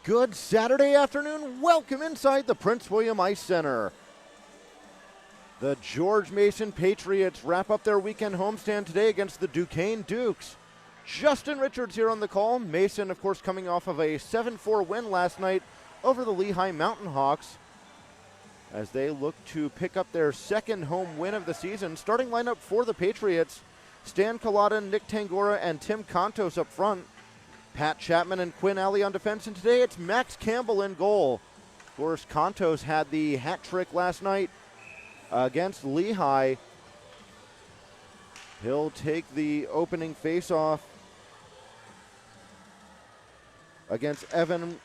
Good Saturday afternoon. Welcome inside the Prince William Ice Center. The George Mason Patriots wrap up their weekend homestand today against the Duquesne Dukes. Justin Richards here on the call. Mason, of course, coming off of a 7-4 win last night over the Lehigh Mountain Hawks as they look to pick up their second home win of the season. Starting lineup for the Patriots, Stan Culloden, Nick Tangora, and Tim Contos up front. Pat Chapman and Quinn Alley on defense, and today it's Max Campbell in goal. Of course, Contos had the hat trick last night against Lehigh. He'll take the opening faceoff against Evan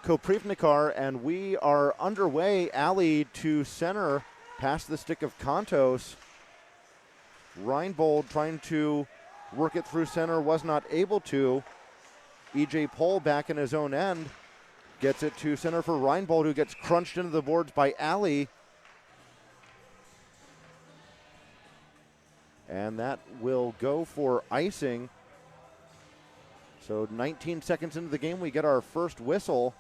Koprivnikar, and we are underway. Alley to center, past the stick of Contos. Reinbold trying to work it through center, was not able to. E.J. Pohl back in his own end. Gets it to center for Reinbold, who gets crunched into the boards by Alley. And that will go for icing. So 19 seconds into the game, we get our first whistle.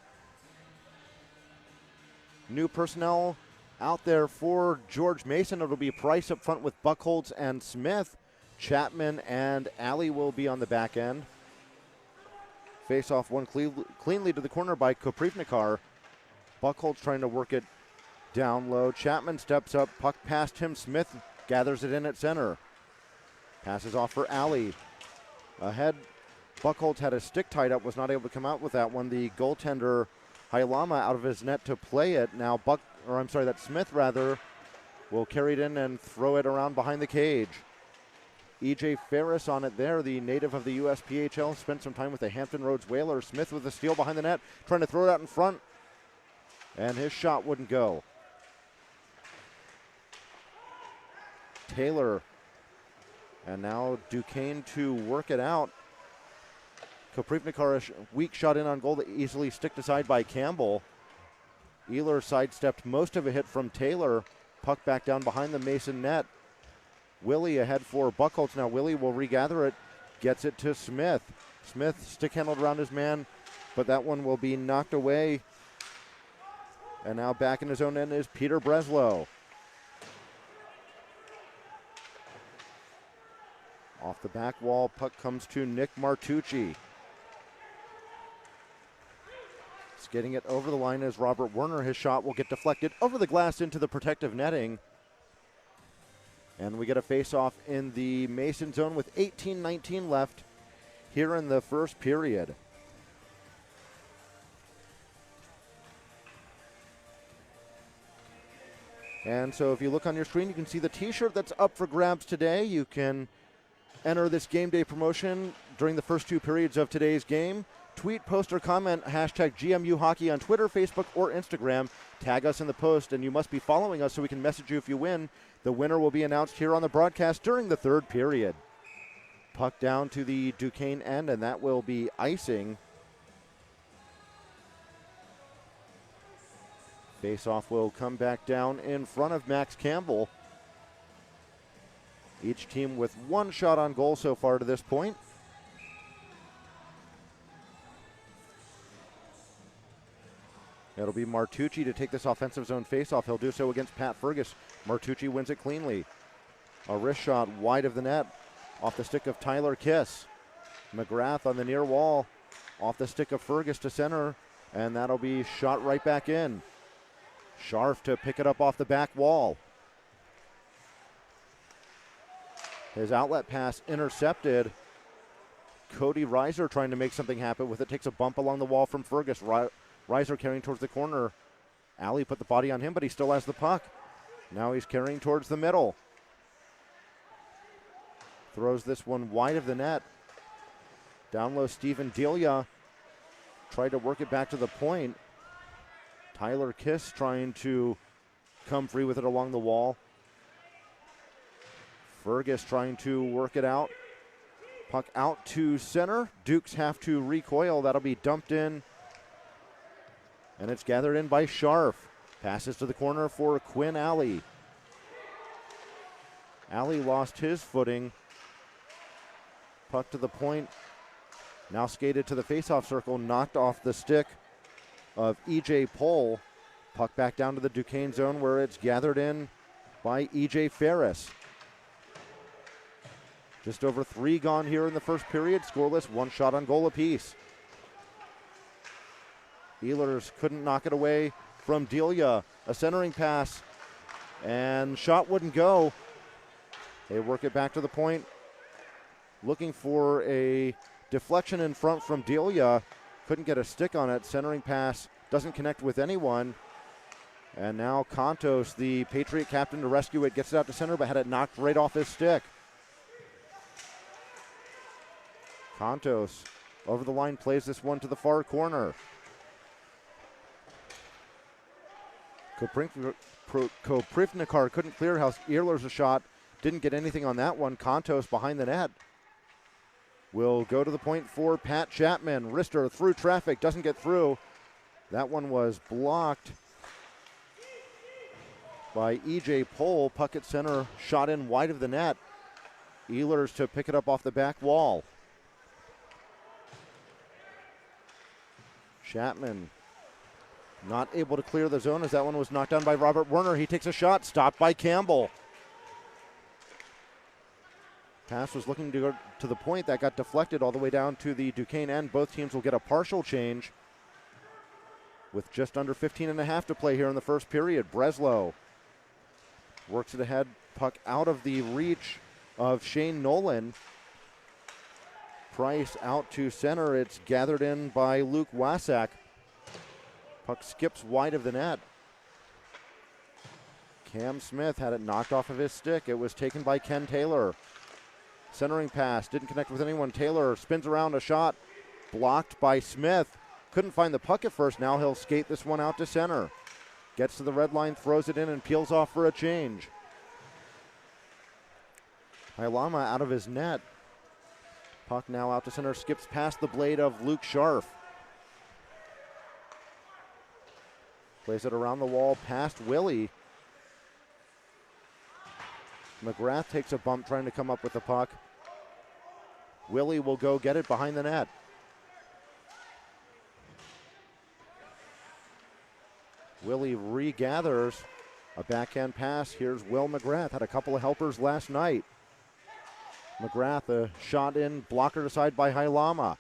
New personnel out there for George Mason. It'll be Price up front with Buchholz and Smith. Chapman and Alley will be on the back end. Face-off one cleanly to the corner by Koprivnikar. Buchholz trying to work it down low. Chapman steps up, puck past him. Smith gathers it in at center. Passes off for Alley. Ahead, Buchholz had a stick tied up, was not able to come out with that one. The goaltender, Hailama, out of his net to play it. Now that Smith will carry it in and throw it around behind the cage. E.J. Ferris on it there, the native of the USPHL, spent some time with the Hampton Roads Whalers. Smith with a steal behind the net, trying to throw it out in front, and his shot wouldn't go. Taylor, and now Duquesne to work it out. Koprivnikar, a weak shot in on goal that easily sticked aside by Campbell. Ehlers sidestepped most of a hit from Taylor. Puck back down behind the Mason net. Willie ahead for Buchholz. Now Willie will regather it, gets it to Smith. Smith stick handled around his man, but that one will be knocked away. And now back in his own end is Peter Breslow. Off the back wall, puck comes to Nick Martucci. Getting it over the line is Robert Werner. His shot will get deflected over the glass into the protective netting. And we get a face-off in the Mason zone with 18:19 left here in the first period. And so if you look on your screen, you can see the t-shirt that's up for grabs today. You can enter this game day promotion during the first two periods of today's game. Tweet, post, or comment hashtag GMU Hockey on Twitter, Facebook, or Instagram. Tag us in the post, and you must be following us so we can message you if you win. The winner will be announced here on the broadcast during the third period. Puck down to the Duquesne end, and that will be icing. Face-off will come back down in front of Max Campbell. Each team with one shot on goal so far to this point. It'll be Martucci to take this offensive zone faceoff. He'll do so against Pat Fergus. Martucci wins it cleanly. A wrist shot wide of the net off the stick of Tyler Kiss. McGrath on the near wall off the stick of Fergus to center, and that'll be shot right back in. Scharf to pick it up off the back wall. His outlet pass intercepted. Cody Reiser trying to make something happen with it. Takes a bump along the wall from Fergus. Reiser carrying towards the corner. Alley put the body on him, but he still has the puck. Now he's carrying towards the middle. Throws this one wide of the net. Down low, Stephen Delia tried to work it back to the point. Tyler Kiss trying to come free with it along the wall. Fergus trying to work it out. Puck out to center. Dukes have to recoil. That'll be dumped in. And it's gathered in by Scharf. Passes to the corner for Quinn Alley. Alley lost his footing. Puck to the point. Now skated to the faceoff circle, knocked off the stick of E.J. Pohl. Puck back down to the Duquesne zone where it's gathered in by E.J. Ferris. Just over 3 gone here in the first period. Scoreless, 1 shot on goal apiece. Ehlers couldn't knock it away from Delia. A centering pass, and shot wouldn't go. They work it back to the point. Looking for a deflection in front from Delia. Couldn't get a stick on it. Centering pass doesn't connect with anyone. And now Contos, the Patriot captain, to rescue it, gets it out to center, but had it knocked right off his stick. Contos over the line, plays this one to the far corner. Koprivnikar couldn't clear house. Ehlers a shot. Didn't get anything on that one. Contos behind the net. Will go to the point for Pat Chapman. Wrister through traffic. Doesn't get through. That one was blocked by E.J. Pohl. Puck at center. Shot in wide of the net. Ehlers to pick it up off the back wall. Chapman not able to clear the zone as that one was knocked down by Robert Werner. He takes a shot, stopped by Campbell. Pass was looking to go to the point. That got deflected all the way down to the Duquesne end. Both teams will get a partial change with just under 15 and a half to play here in the first period. Breslow works it ahead. Puck out of the reach of Shane Nolan. Price out to center. It's gathered in by Luke Wasak. Puck skips wide of the net. Cam Smith had it knocked off of his stick. It was taken by Ken Taylor. Centering pass, didn't connect with anyone. Taylor spins around, a shot blocked by Smith. Couldn't find the puck at first. Now he'll skate this one out to center. Gets to the red line, throws it in, and peels off for a change. Hailama out of his net. Puck now out to center, skips past the blade of Luke Scharf. Plays it around the wall past Willie. McGrath takes a bump trying to come up with the puck. Willie will go get it behind the net. Willie regathers. A backhand pass. Here's Will McGrath. Had a couple of helpers last night. McGrath, a shot in, blocker aside by Hailama.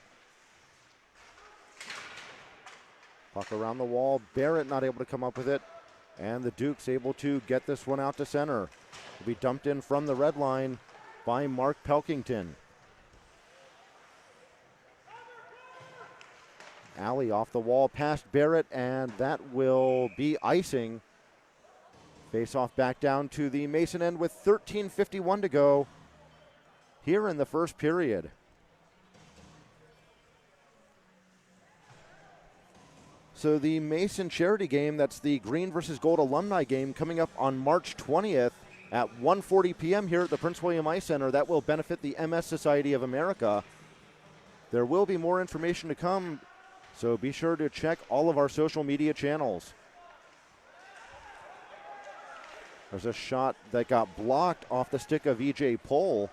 Puck around the wall. Barrett not able to come up with it. And the Dukes able to get this one out to center. Will be dumped in from the red line by Mark Pelkington. Alley off the wall past Barrett, and that will be icing. Face off back down to the Mason end with 13:51 to go here in the first period. So the Mason charity game, that's the Green versus Gold alumni game, coming up on March 20th at 1:40 p.m. here at the Prince William Ice Center. That will benefit the MS Society of America. There will be more information to come, so be sure to check all of our social media channels. There's a shot that got blocked off the stick of E.J. Pohl.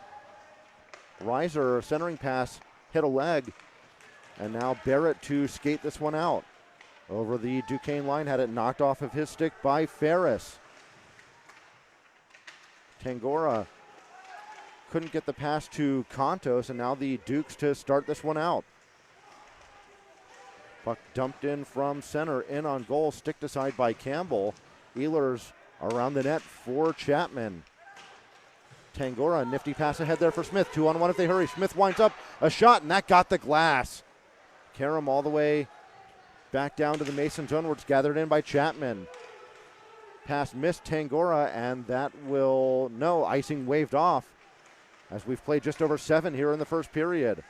Reiser, centering pass, hit a leg, and now Barrett to skate this one out. Over the Duquesne line, had it knocked off of his stick by Ferris. Tangora couldn't get the pass to Contos, and now the Dukes to start this one out. Puck dumped in from center, in on goal, sticked aside by Campbell. Ehlers around the net for Chapman. Tangora, nifty pass ahead there for Smith. 2-on-1 if they hurry. Smith winds up a shot, and that got the glass. Karam all the way back down to the Mason zone where it's gathered in by Chapman. Pass missed Tangora, and that will, no, icing waved off as we've played just over 7 here in the first period.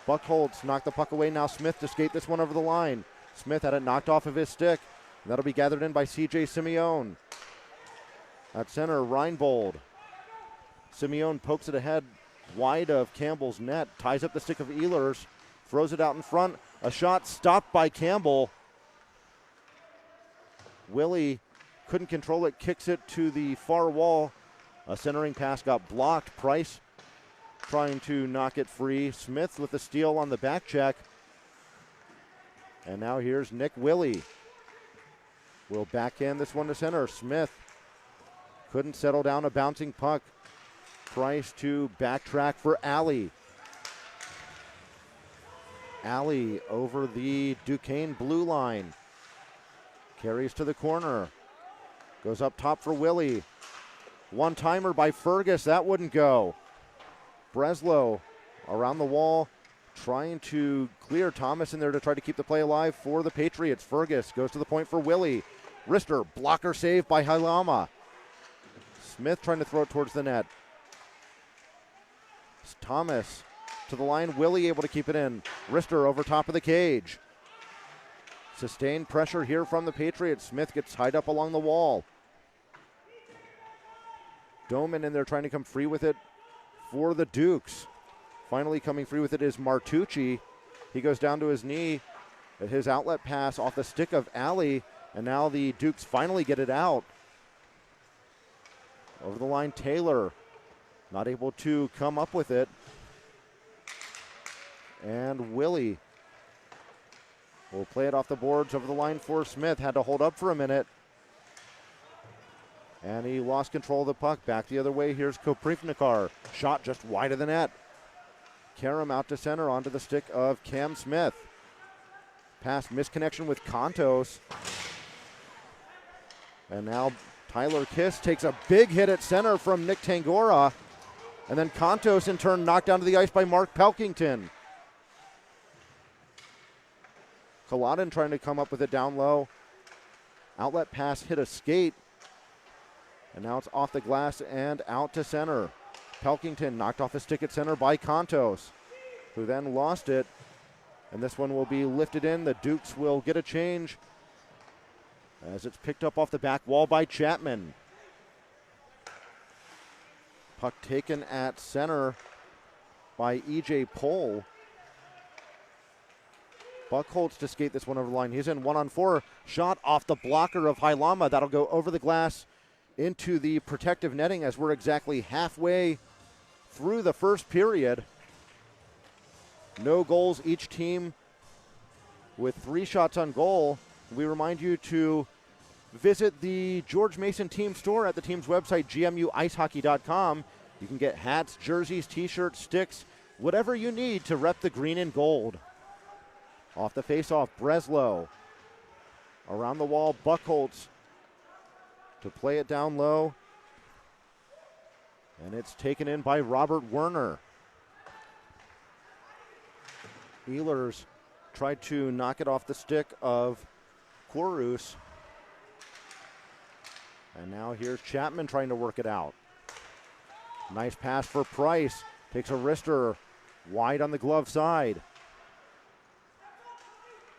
Buckholz knocked the puck away. Now Smith to skate this one over the line. Smith had it knocked off of his stick. That'll be gathered in by C.J. Simeone. At center, Reinbold. Simeone pokes it ahead wide of Campbell's net, ties up the stick of Ehlers, throws it out in front. A shot stopped by Campbell. Willie couldn't control it, kicks it to the far wall. A centering pass got blocked. Price trying to knock it free. Smith with the steal on the back check. And now here's Nick Willie. Will backhand this one to center. Smith couldn't settle down a bouncing puck. Price to backtrack for Alley. Alley over the Duquesne blue line. Carries to the corner. Goes up top for Willie. One-timer by Fergus. That wouldn't go. Breslow around the wall, trying to clear Thomas in there to try to keep the play alive for the Patriots. Fergus goes to the point for Willie. Rister, blocker save by Hailama. Smith trying to throw it towards the net. Thomas to the line. Willie able to keep it in. Rister over top of the cage. Sustained pressure here from the Patriots. Smith gets tied up along the wall. Doman in there trying to come free with it for the Dukes. Finally coming free with it is Martucci. He goes down to his knee. His outlet pass off the stick of Alley. And now the Dukes finally get it out. Over the line, Taylor. Not able to come up with it. And Willie will play it off the boards over the line for Smith. Had to hold up for a minute. And he lost control of the puck. Back the other way. Here's Koprivnikar. Shot just wide of the net. Karam out to center onto the stick of Cam Smith. Pass misconnection with Kontos. And now Tyler Kiss takes a big hit at center from Nick Tangora. And then Kontos in turn knocked down to the ice by Mark Pelkington. Culloden trying to come up with it down low. Outlet pass hit a skate. And now it's off the glass and out to center. Pelkington knocked off his stick at center by Kontos, who then lost it. And this one will be lifted in. The Dukes will get a change as it's picked up off the back wall by Chapman. Puck taken at center by E.J. Pohl. Buckholz to skate this one over the line. He's in 1-on-4. Shot off the blocker of Hailama. That'll go over the glass into the protective netting as we're exactly halfway through the first period. No goals, each team with 3 shots on goal. We remind you to visit the George Mason team store at the team's website, gmuicehockey.com. You can get hats, jerseys, t-shirts, sticks, whatever you need to rep the green and gold. Off the faceoff, Breslow. Around the wall, Buckholz to play it down low. And it's taken in by Robert Werner. Ehlers tried to knock it off the stick of Korus. And now here's Chapman trying to work it out. Nice pass for Price. Takes a wrister wide on the glove side.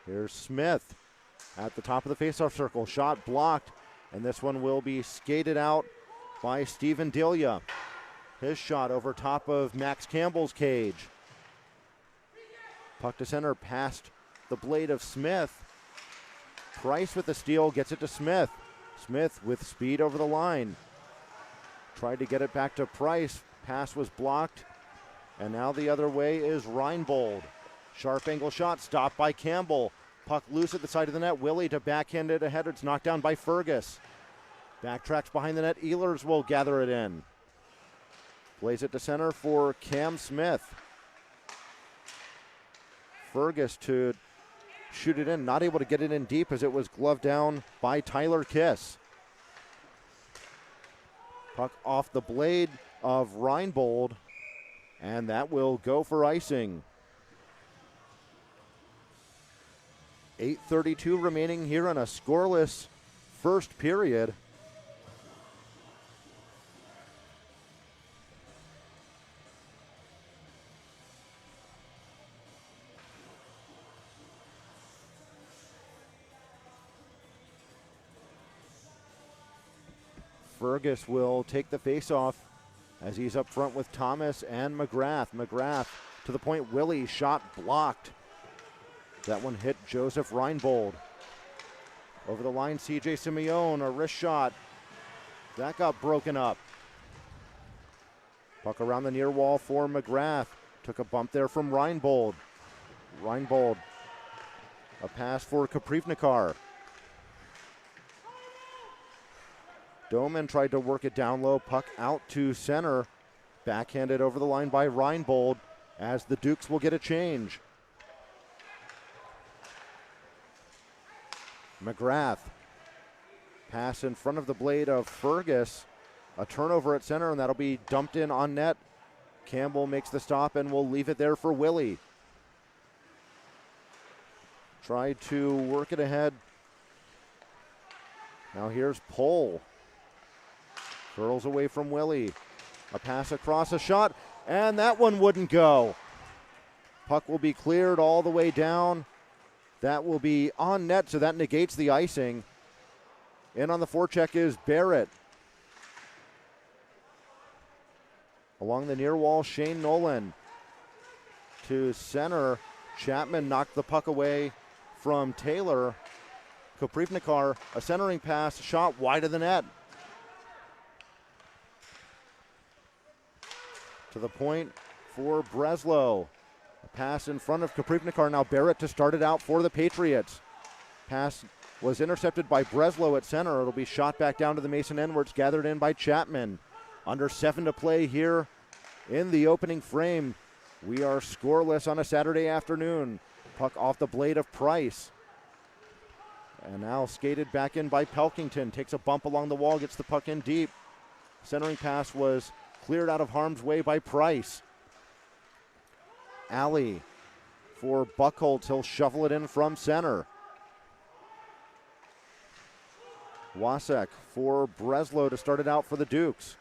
Here's Smith at the top of the faceoff circle. Shot blocked. And this one will be skated out by Steven Delia. His shot over top of Max Campbell's cage. Puck to center past the blade of Smith. Price with the steal, gets it to Smith. Smith with speed over the line. Tried to get it back to Price. Pass was blocked. And now the other way is Reinbold. Sharp angle shot stopped by Campbell. Puck loose at the side of the net. Willie to backhand it ahead. It's knocked down by Fergus. Backtracks behind the net. Ehlers will gather it in. Plays it to center for Cam Smith. Fergus to shoot it in. Not able to get it in deep as it was gloved down by Tyler Kiss. Puck off the blade of Reinbold. And that will go for icing. 8:32 remaining here in a scoreless first period. Fergus will take the faceoff as he's up front with Thomas and McGrath. McGrath to the point. Willie, shot blocked. That one hit Joseph Reinbold. Over the line, C.J. Simeone, a wrist shot. That got broken up. Puck around the near wall for McGrath. Took a bump there from Reinbold. Reinbold A pass for Kaprivnikar. Doman tried to work it down low. Puck out to center. Backhanded over the line by Reinbold as the Dukes will get a change. McGrath. Pass in front of the blade of Fergus. A turnover at center, and that'll be dumped in on net. Campbell makes the stop and will leave it there for Willie. Tried to work it ahead. Now here's Pohl. Curls away from Willie. A pass across, a shot, and that one wouldn't go. Puck will be cleared all the way down. That will be on net, so that negates the icing. In on the forecheck is Barrett. Along the near wall, Shane Nolan. To center, Chapman knocked the puck away from Taylor. Kaprivnikar, a centering pass, shot wide of the net. To the point for Breslow. A pass in front of Kaprivnikar. Now Barrett to start it out for the Patriots. Pass was intercepted by Breslow at center. It'll be shot back down to the Mason end where it's gathered in by Chapman. Under 7 to play here in the opening frame. We are scoreless on a Saturday afternoon. Puck off the blade of Price. And now skated back in by Pelkington. Takes a bump along the wall, gets the puck in deep. Centering pass was cleared out of harm's way by Price. Alley for Buchholz. He'll shovel it in from center. Wasek for Breslow to start it out for the Dukes.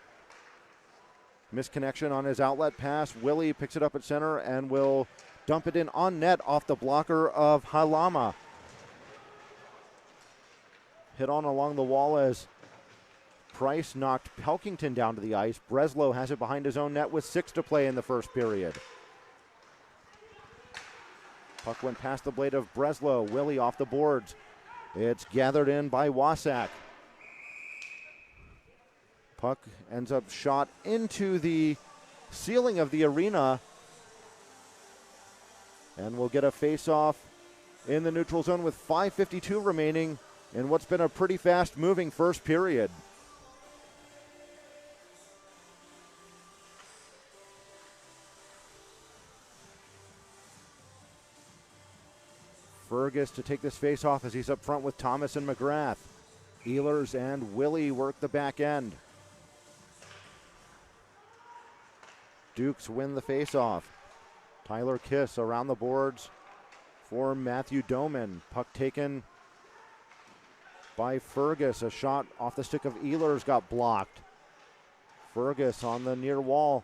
Misconnection on his outlet pass. Willie picks it up at center and will dump it in on net off the blocker of Halama. Hit on along the wall as Price knocked Pelkington down to the ice. Breslow has it behind his own net with 6 to play in the first period. Puck went past the blade of Breslow. Willie off the boards. It's gathered in by Wasak. Puck ends up shot into the ceiling of the arena. And we'll get a face-off in the neutral zone with 5:52 remaining in what's been a pretty fast-moving first period. Fergus to take this face-off as he's up front with Thomas and McGrath. Ehlers and Willie work the back end. Dukes win the face-off. Tyler Kiss around the boards for Matthew Doman. Puck taken by Fergus. A shot off the stick of Ehlers got blocked. Fergus on the near wall.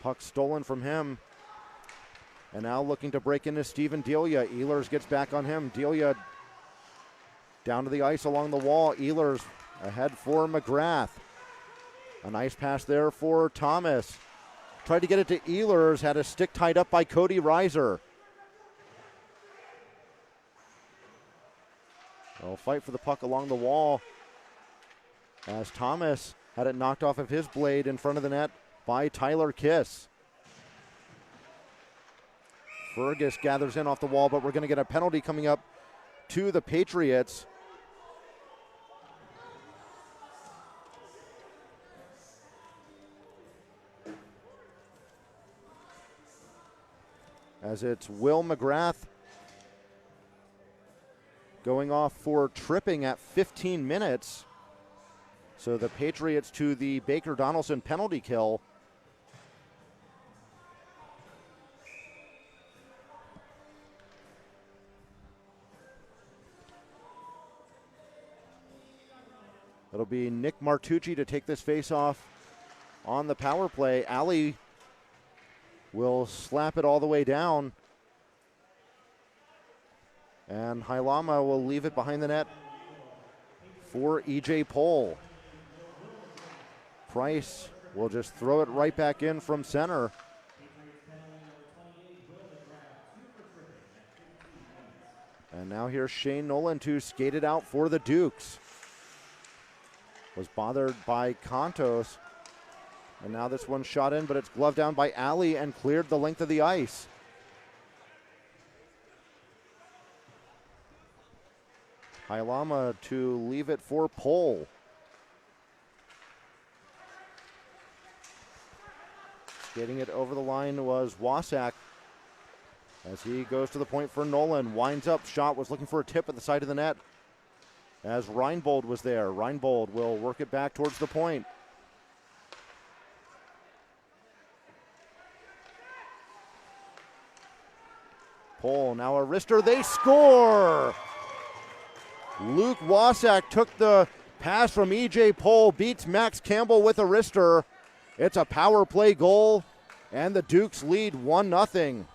Puck stolen from him. And now looking to break into Steven Delia. Ehlers gets back on him. Delia down to the ice along the wall. Ehlers ahead for McGrath. A nice pass there for Thomas. Tried to get it to Ehlers. Had a stick tied up by Cody Reiser. They'll fight for the puck along the wall as Thomas had it knocked off of his blade in front of the net by Tyler Kiss. Fergus gathers in off the wall, but we're going to get a penalty coming up to the Patriots. As it's Will McGrath going off for tripping at 15 minutes. So the Patriots to the Baker Donaldson penalty kill. It'll be Nick Martucci to take this face-off on the power play. Alley will slap it all the way down. And Hailama will leave it behind the net for E.J. Pohl. Price will just throw it right back in from center. And now here's Shane Nolan to skate it out for the Dukes. Was bothered by Contos. And now this one's shot in, but it's gloved down by Alley and cleared the length of the ice. Hailama to leave it for Pole. Getting it over the line was Wasak as he goes to the point for Nolan. Winds up, shot was looking for a tip at the side of the net as Reinbold was there. Reinbold will work it back towards the point. Pole, now a wrister, they score! Luke Wasak took the pass from E.J. Pole, beats Max Campbell with a wrister. It's a power play goal, and the Dukes lead 1-0.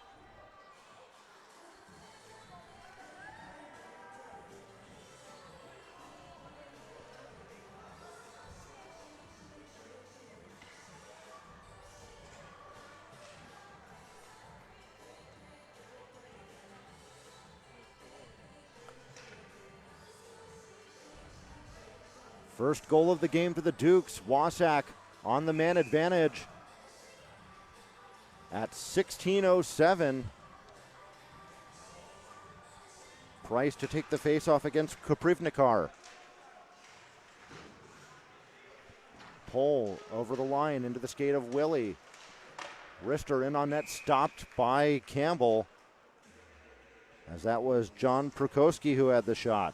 First goal of the game for the Dukes. Wasak on the man advantage at 16:07. Price to take the faceoff against Koprivnikar. Pole over the line into the skate of Willie. Wrister in on net, stopped by Campbell, as that was John Prokowski who had the shot.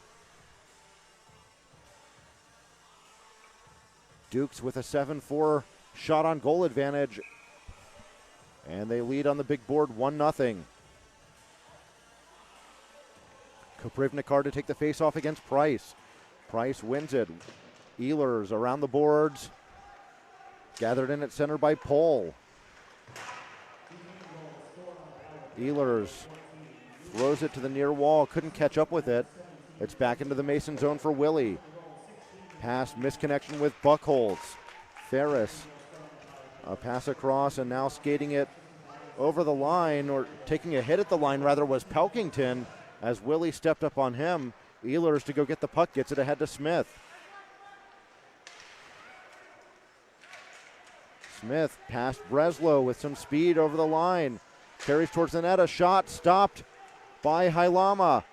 Dukes with a 7-4 shot on goal advantage, and they lead on the big board 1-0. Koprivnikar to take the faceoff against Price. Price wins it. Ehlers around the boards. Gathered in at center by Pole. Ehlers throws it to the near wall. Couldn't catch up with it. It's back into the Mason zone for Willie. Pass misconnection with Buckholz. Ferris. A pass across and now skating it over the line, or taking a hit at the line rather, was Pelkington as Willie stepped up on him. Ehlers to go get the puck, gets it ahead to Smith. Smith past Breslow with some speed over the line. Carries towards the net, a shot stopped by Hailama.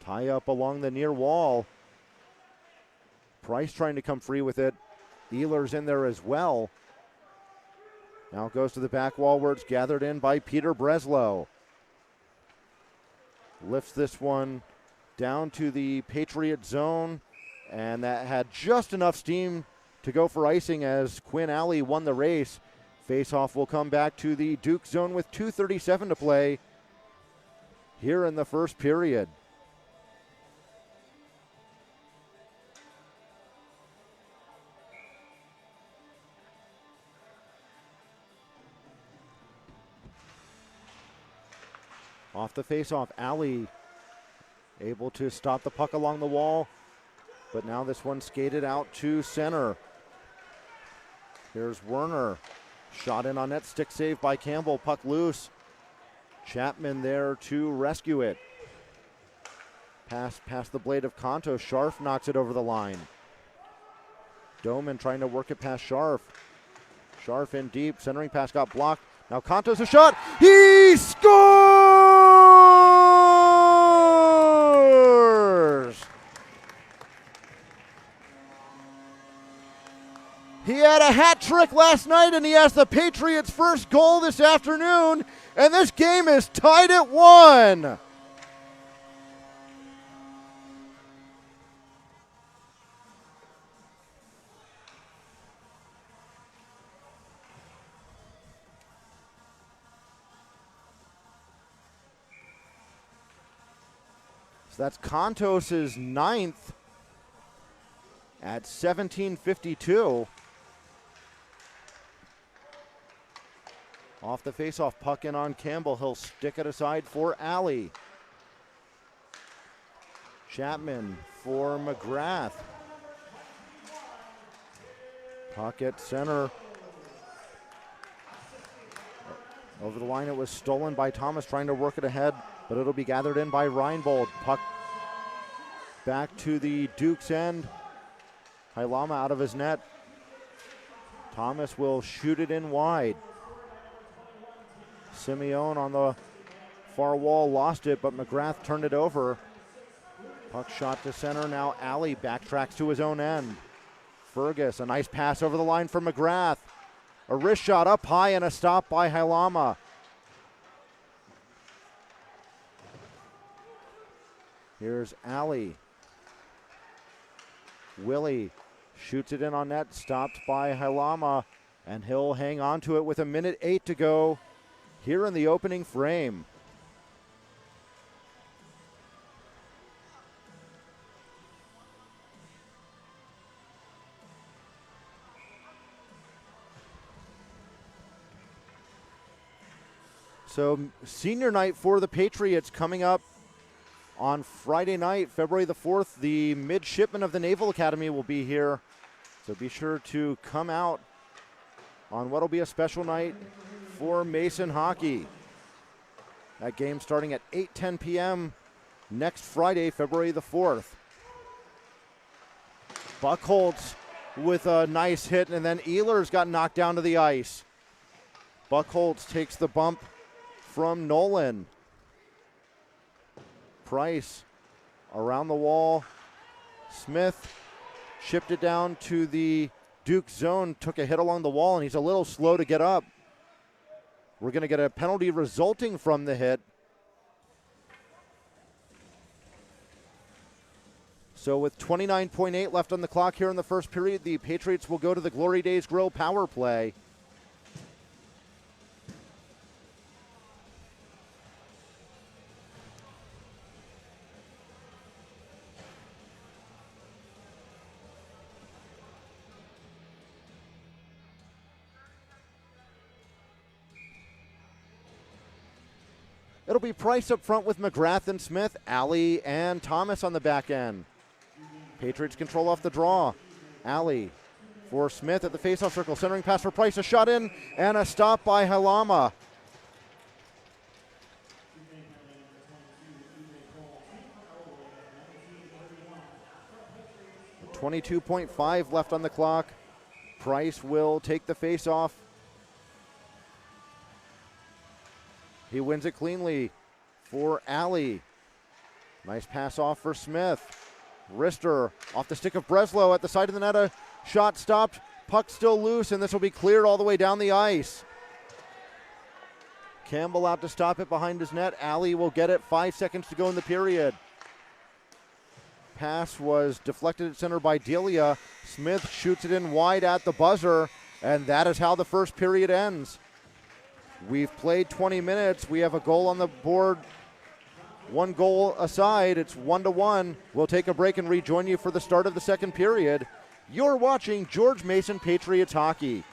Tie up along the near wall. Price trying to come free with it. Ehlers in there as well. Now goes to the back wall where it's gathered in by Peter Breslow. Lifts this one down to the Patriot zone, and that had just enough steam to go for icing as Quinn Alley won the race. Faceoff will come back to the Duke zone with 2:37 to play here in the first period. Off the faceoff, Alley able to stop the puck along the wall, but now this one skated out to center. Here's Werner. Shot in on net, stick save by Campbell, puck loose. Chapman there to rescue it. Pass past the blade of Kanto. Scharf knocks it over the line. Doman trying to work it past Scharf. Scharf in deep, centering pass got blocked. Now Kanto's a shot. He scores! He had a hat trick last night, and he has the Patriots' first goal this afternoon, and this game is tied at 1. So that's Kontos' 9th at 17:52. Off the faceoff, puck in on Campbell. He'll stick it aside for Alley. Chapman for McGrath. Puck at center. Over the line, it was stolen by Thomas, trying to work it ahead, but it'll be gathered in by Reinbold. Puck back to the Duke's end. Hailama out of his net. Thomas will shoot it in wide. Simeone on the Far wall lost it, but McGrath turned it over. Puck shot to center. Now Alley backtracks to his own end. Fergus, a nice pass over the line for McGrath. A wrist shot up high and a stop by Hailama. Here's Alley. Willie shoots it in on net, stopped by Hailama, and he'll hang on to it with 1:08 to go here in the opening frame. So senior night for the Patriots coming up on Friday night, February the 4th. The midshipmen of the Naval Academy will be here. So be sure to come out on what will be a special night for Mason hockey. That game starting at 8:10 p.m. next Friday, February the 4th. Buckholz with a nice hit, and then Ehlers got knocked down to the ice. Buckholz takes the bump from Nolan. Price around the wall. Smith shipped it down to the Duke zone, took a hit along the wall, and he's a little slow to get up. We're going to get a penalty resulting from the hit. So with 29.8 left on the clock here in the first period, the Patriots will go to the Glory Days Grill power play. It'll be Price up front with McGrath and Smith, Alley and Thomas on the back end. Patriots control off the draw. Alley for Smith at the faceoff circle, centering pass for Price, a shot in and a stop by Hailama. .5 left on the clock. Price will take the faceoff. He wins it cleanly for Alley. Nice pass off for Smith. Wrister off the stick of Breslow at the side of the net. A shot stopped. Puck still loose, and this will be cleared all the way down the ice. Campbell out to stop it behind his net. Alley will get it. 5 seconds to go in the period. Pass was deflected at center by Delia. Smith shoots it in wide at the buzzer, and that is how the first period ends. We've played 20 minutes. We have a goal on the board. One goal aside. It's 1-1. We'll take a break and rejoin you for the start of the second period. You're watching George Mason Patriots hockey.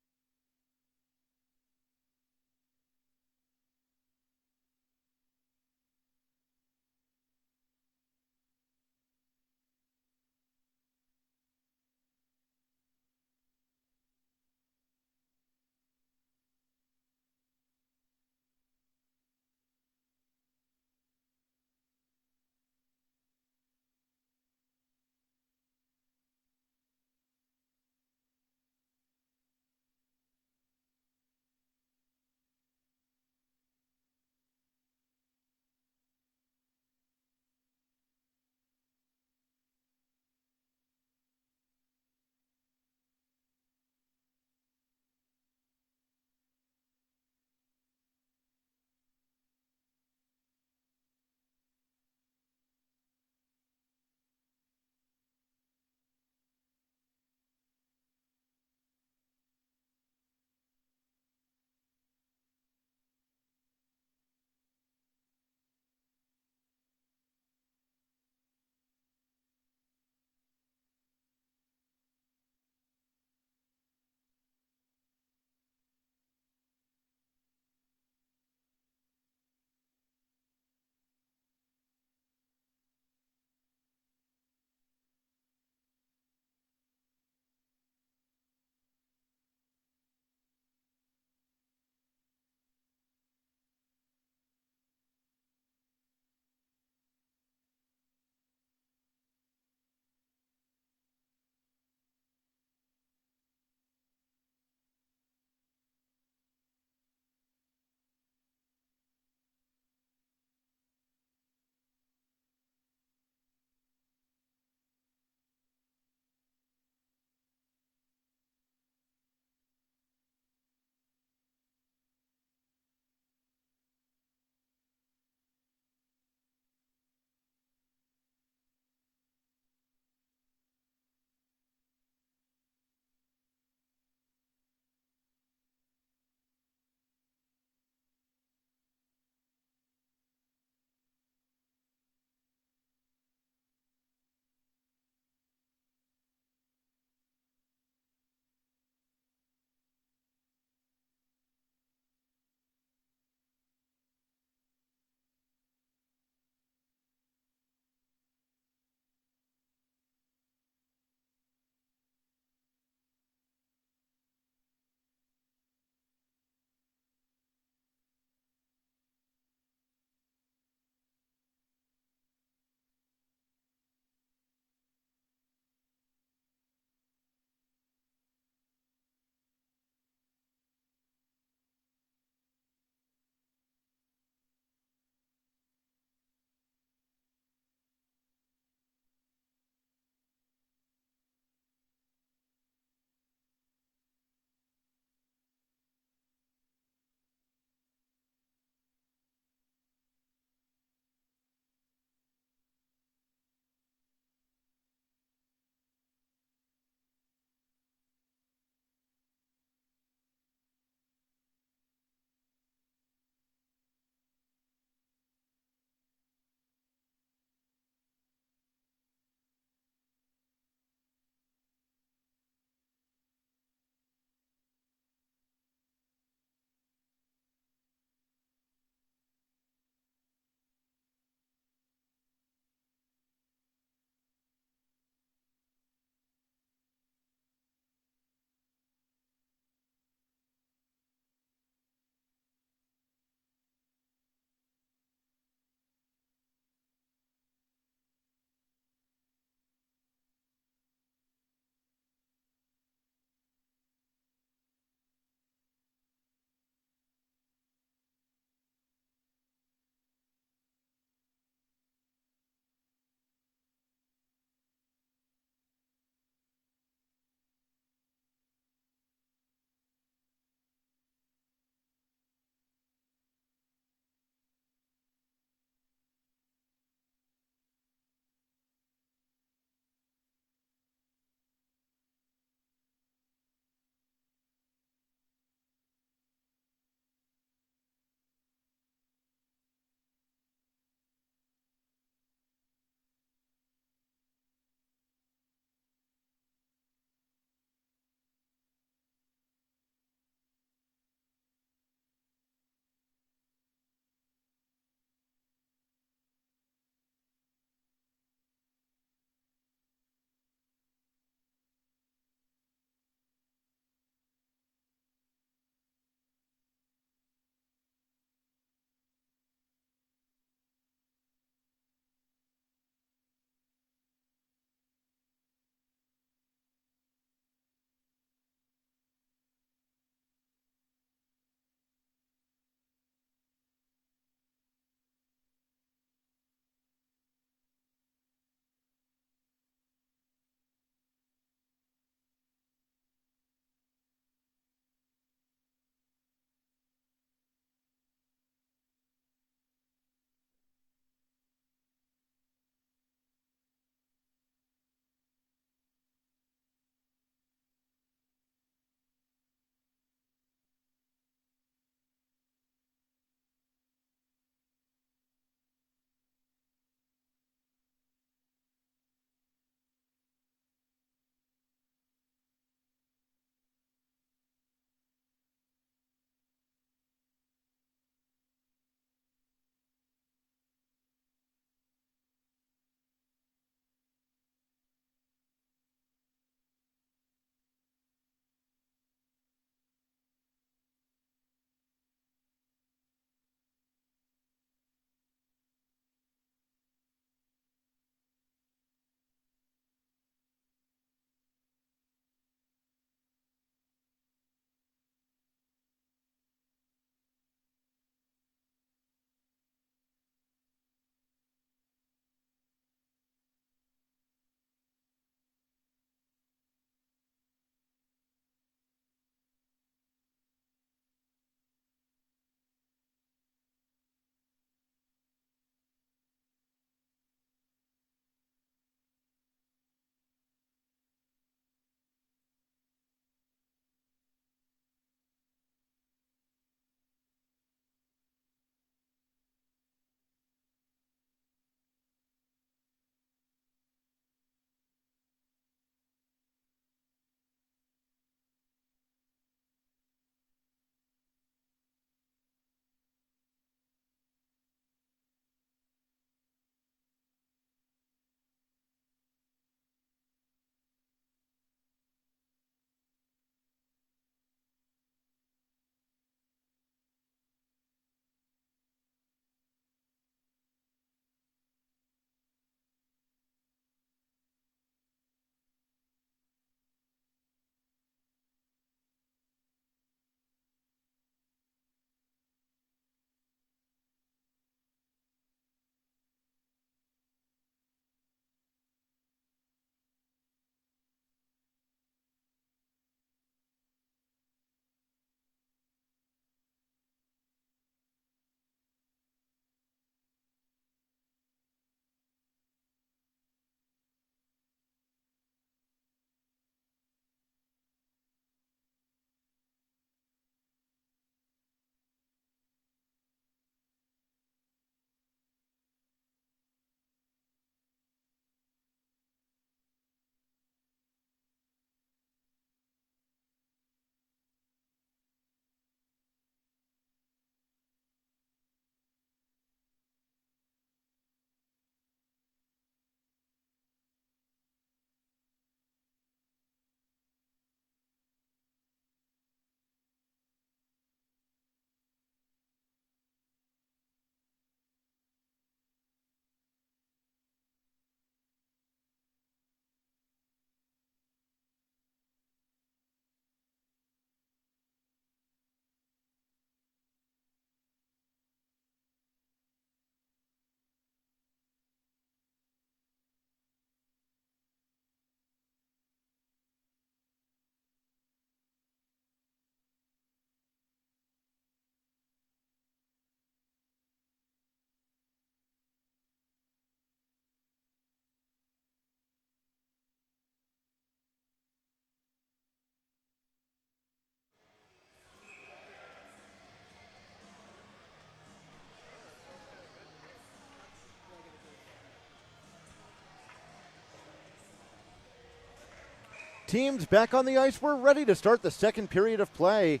teams back on the ice. We're ready to start the second period of play.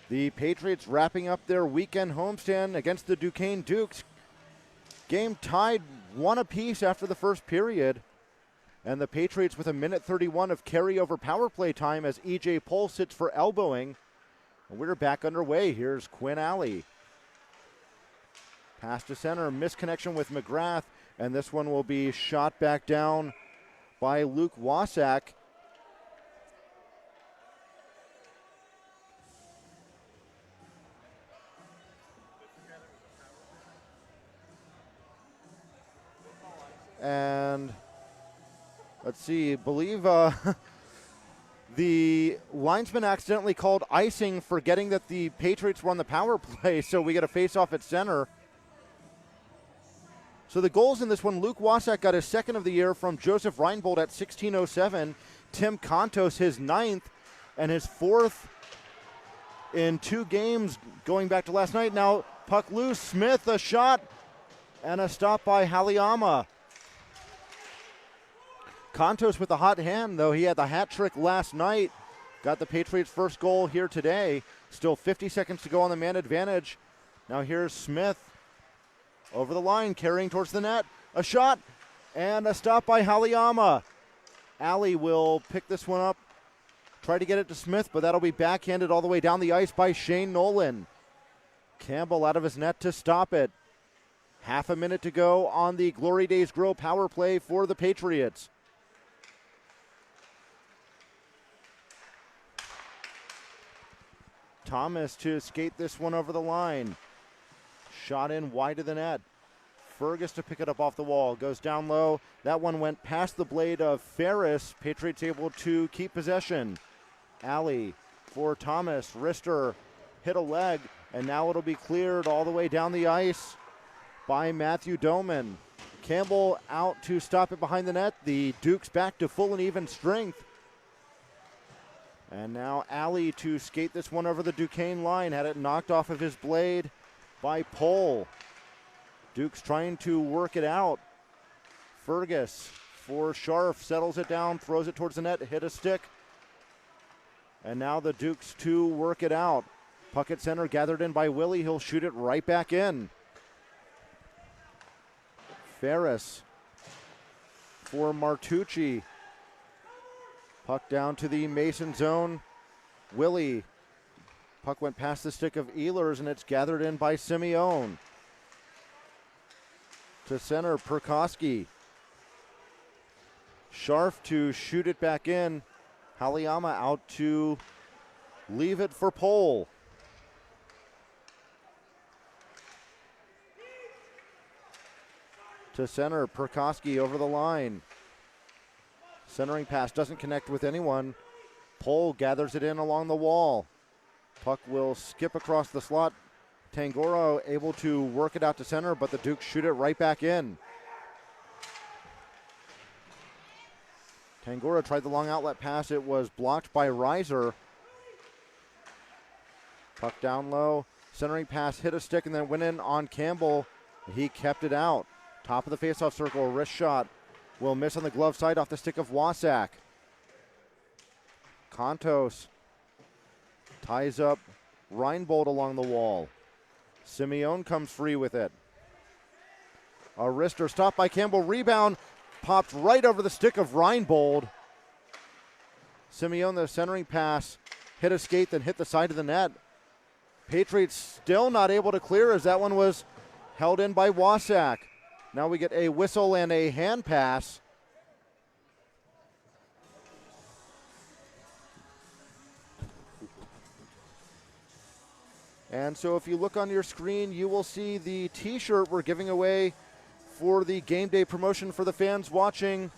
The Patriots wrapping up their weekend homestand against the Duquesne Dukes. Game tied 1 apiece after the first period. And the Patriots with a minute 31 of carryover power play time as E.J. Pohl sits for elbowing. And we're back underway. Here's Quinn Alley. Pass to center, misconnection with McGrath. And this one will be shot back down by Luke Wasak. And let's see, believe the linesman accidentally called icing, forgetting that the Patriots were on the power play, so we get a face-off at center. So the goals in this one, Luke Wasak got his second of the year from Joseph Reinbold at 16:07. Tim Kontos his 9th and his 4th in 2 games going back to last night. Now puck loose, Smith a shot and a stop by Haliyama. Kontos with a hot hand, though. He had the hat trick last night. Got the Patriots' first goal here today. Still 50 seconds to go on the man advantage. Now here's Smith over the line, carrying towards the net. A shot and a stop by Haliyama. Alley will pick this one up. Try to get it to Smith, but that'll be backhanded all the way down the ice by Shane Nolan. Campbell out of his net to stop it. Half a minute to go on the Glory Days Grill power play for the Patriots. Thomas to skate this one over the line. Shot in wide of the net. Fergus to pick it up off the wall. Goes down low. That one went past the blade of Ferris. Patriots able to keep possession. Alley for Thomas. Rister hit a leg, and now it'll be cleared all the way down the ice by Matthew Doman. Campbell out to stop it behind the net. The Dukes back to full and even strength. And now Alley to skate this one over the Duquesne line. Had it knocked off of his blade by Pohl. Dukes trying to work it out. Fergus for Scharf, settles it down, throws it towards the net, hit a stick. And now the Dukes to work it out. Puck at center, gathered in by Willie. He'll shoot it right back in. Ferris for Martucci. Puck down to the Mason zone. Willie. Puck went past the stick of Ehlers, and it's gathered in by Simeone. To center, Perkoski. Scharf to shoot it back in. Haliyama out to leave it for Pohl. To center, Perkoski over the line. Centering pass doesn't connect with anyone. Pohl gathers it in along the wall. Puck will skip across the slot. Tangoro able to work it out to center, but the Dukes shoot it right back in. Tangoro tried the long outlet pass. It was blocked by Reiser. Puck down low. Centering pass hit a stick and then went in on Campbell. He kept it out. Top of the faceoff circle, wrist shot. Will miss on the glove side off the stick of Wasak. Kontos ties up Reinbold along the wall. Simeone comes free with it. A wrister stopped by Campbell. Rebound popped right over the stick of Reinbold. Simeone, the centering pass, hit a skate, then hit the side of the net. Patriots still not able to clear as that one was held in by Wasak. Now we get a whistle and a hand pass. And so if you look on your screen, you will see the t-shirt we're giving away for the game day promotion for the fans watching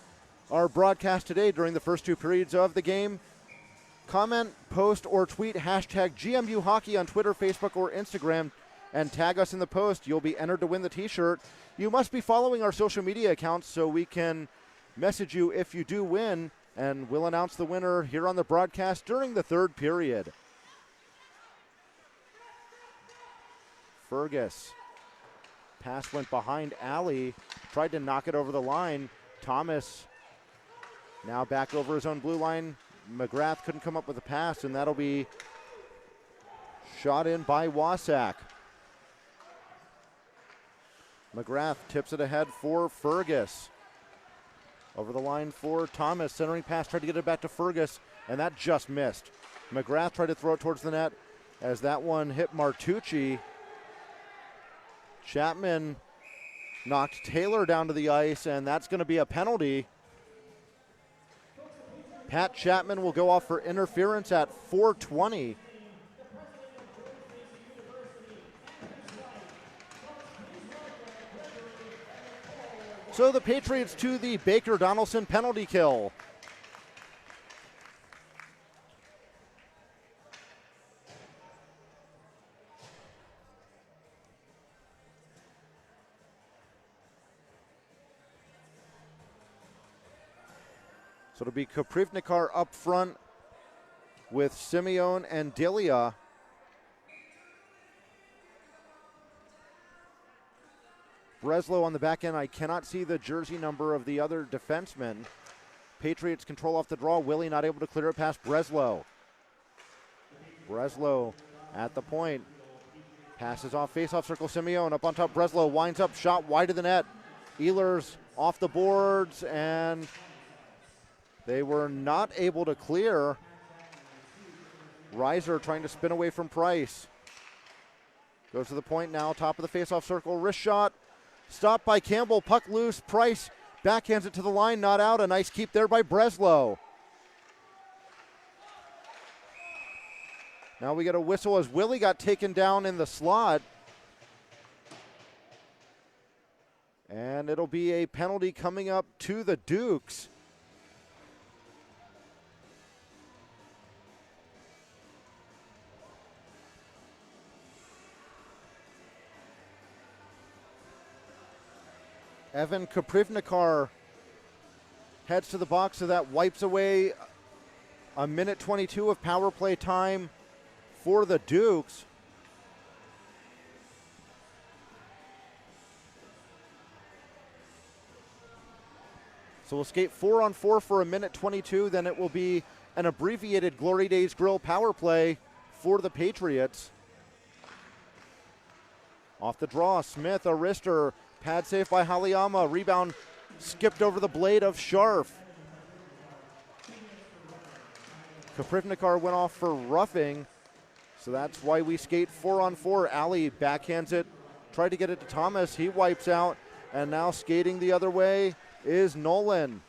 our broadcast today during the first 2 periods of the game. Comment, post, or tweet hashtag GMU Hockey on Twitter, Facebook, or Instagram and tag us in the post. You'll be entered to win the t-shirt. You must be following our social media accounts so we can message you if you do win, and we'll announce the winner here on the broadcast during the 3rd period. Fergus. Pass went behind Alley. Tried to knock it over the line. Thomas Now back over his own blue line. McGrath couldn't come up with a pass, and that'll be shot in by Wasak. McGrath tips it ahead for Fergus. Over the line for Thomas. Centering pass, tried to get it back to Fergus, and that just missed. McGrath tried to throw it towards the net as that one hit Martucci. Chapman knocked Taylor down to the ice, and that's going to be a penalty. Pat Chapman will go off for interference at 4:20. So the Patriots to the Baker Donaldson penalty kill. So it'll be Koprivnikar up front with Simeone and Dilia. Breslow on the back end. I cannot see the jersey number of the other defenseman. Patriots control off the draw. Willie not able to clear it past Breslow. Breslow at the point. Passes off face-off circle. Simeone up on top. Breslow winds up, shot wide of the net. Ehlers off the boards, and they were not able to clear. Reiser trying to spin away from Price. Goes to the point now, top of the face-off circle. Wrist shot. Stopped by Campbell. Puck loose. Price backhands it to the line. Not out. A nice keep there by Breslow. Now we get a whistle as Willie got taken down in the slot. And it'll be a penalty coming up to the Dukes. Evan Koprivnikar heads to the box, so that wipes away a minute 22 of power play time for the Dukes. So we'll skate 4-on-4 for a minute 22, then it will be an abbreviated Glory Days Grill power play for the Patriots. Off the draw, Smith, a wrister. Pad safe by Haliyama. Rebound skipped over the blade of Scharf. Koprivnikar went off for roughing, so that's why we skate 4-on-4. Ali backhands it, tried to get it to Thomas. He wipes out, and now skating the other way is Nolan.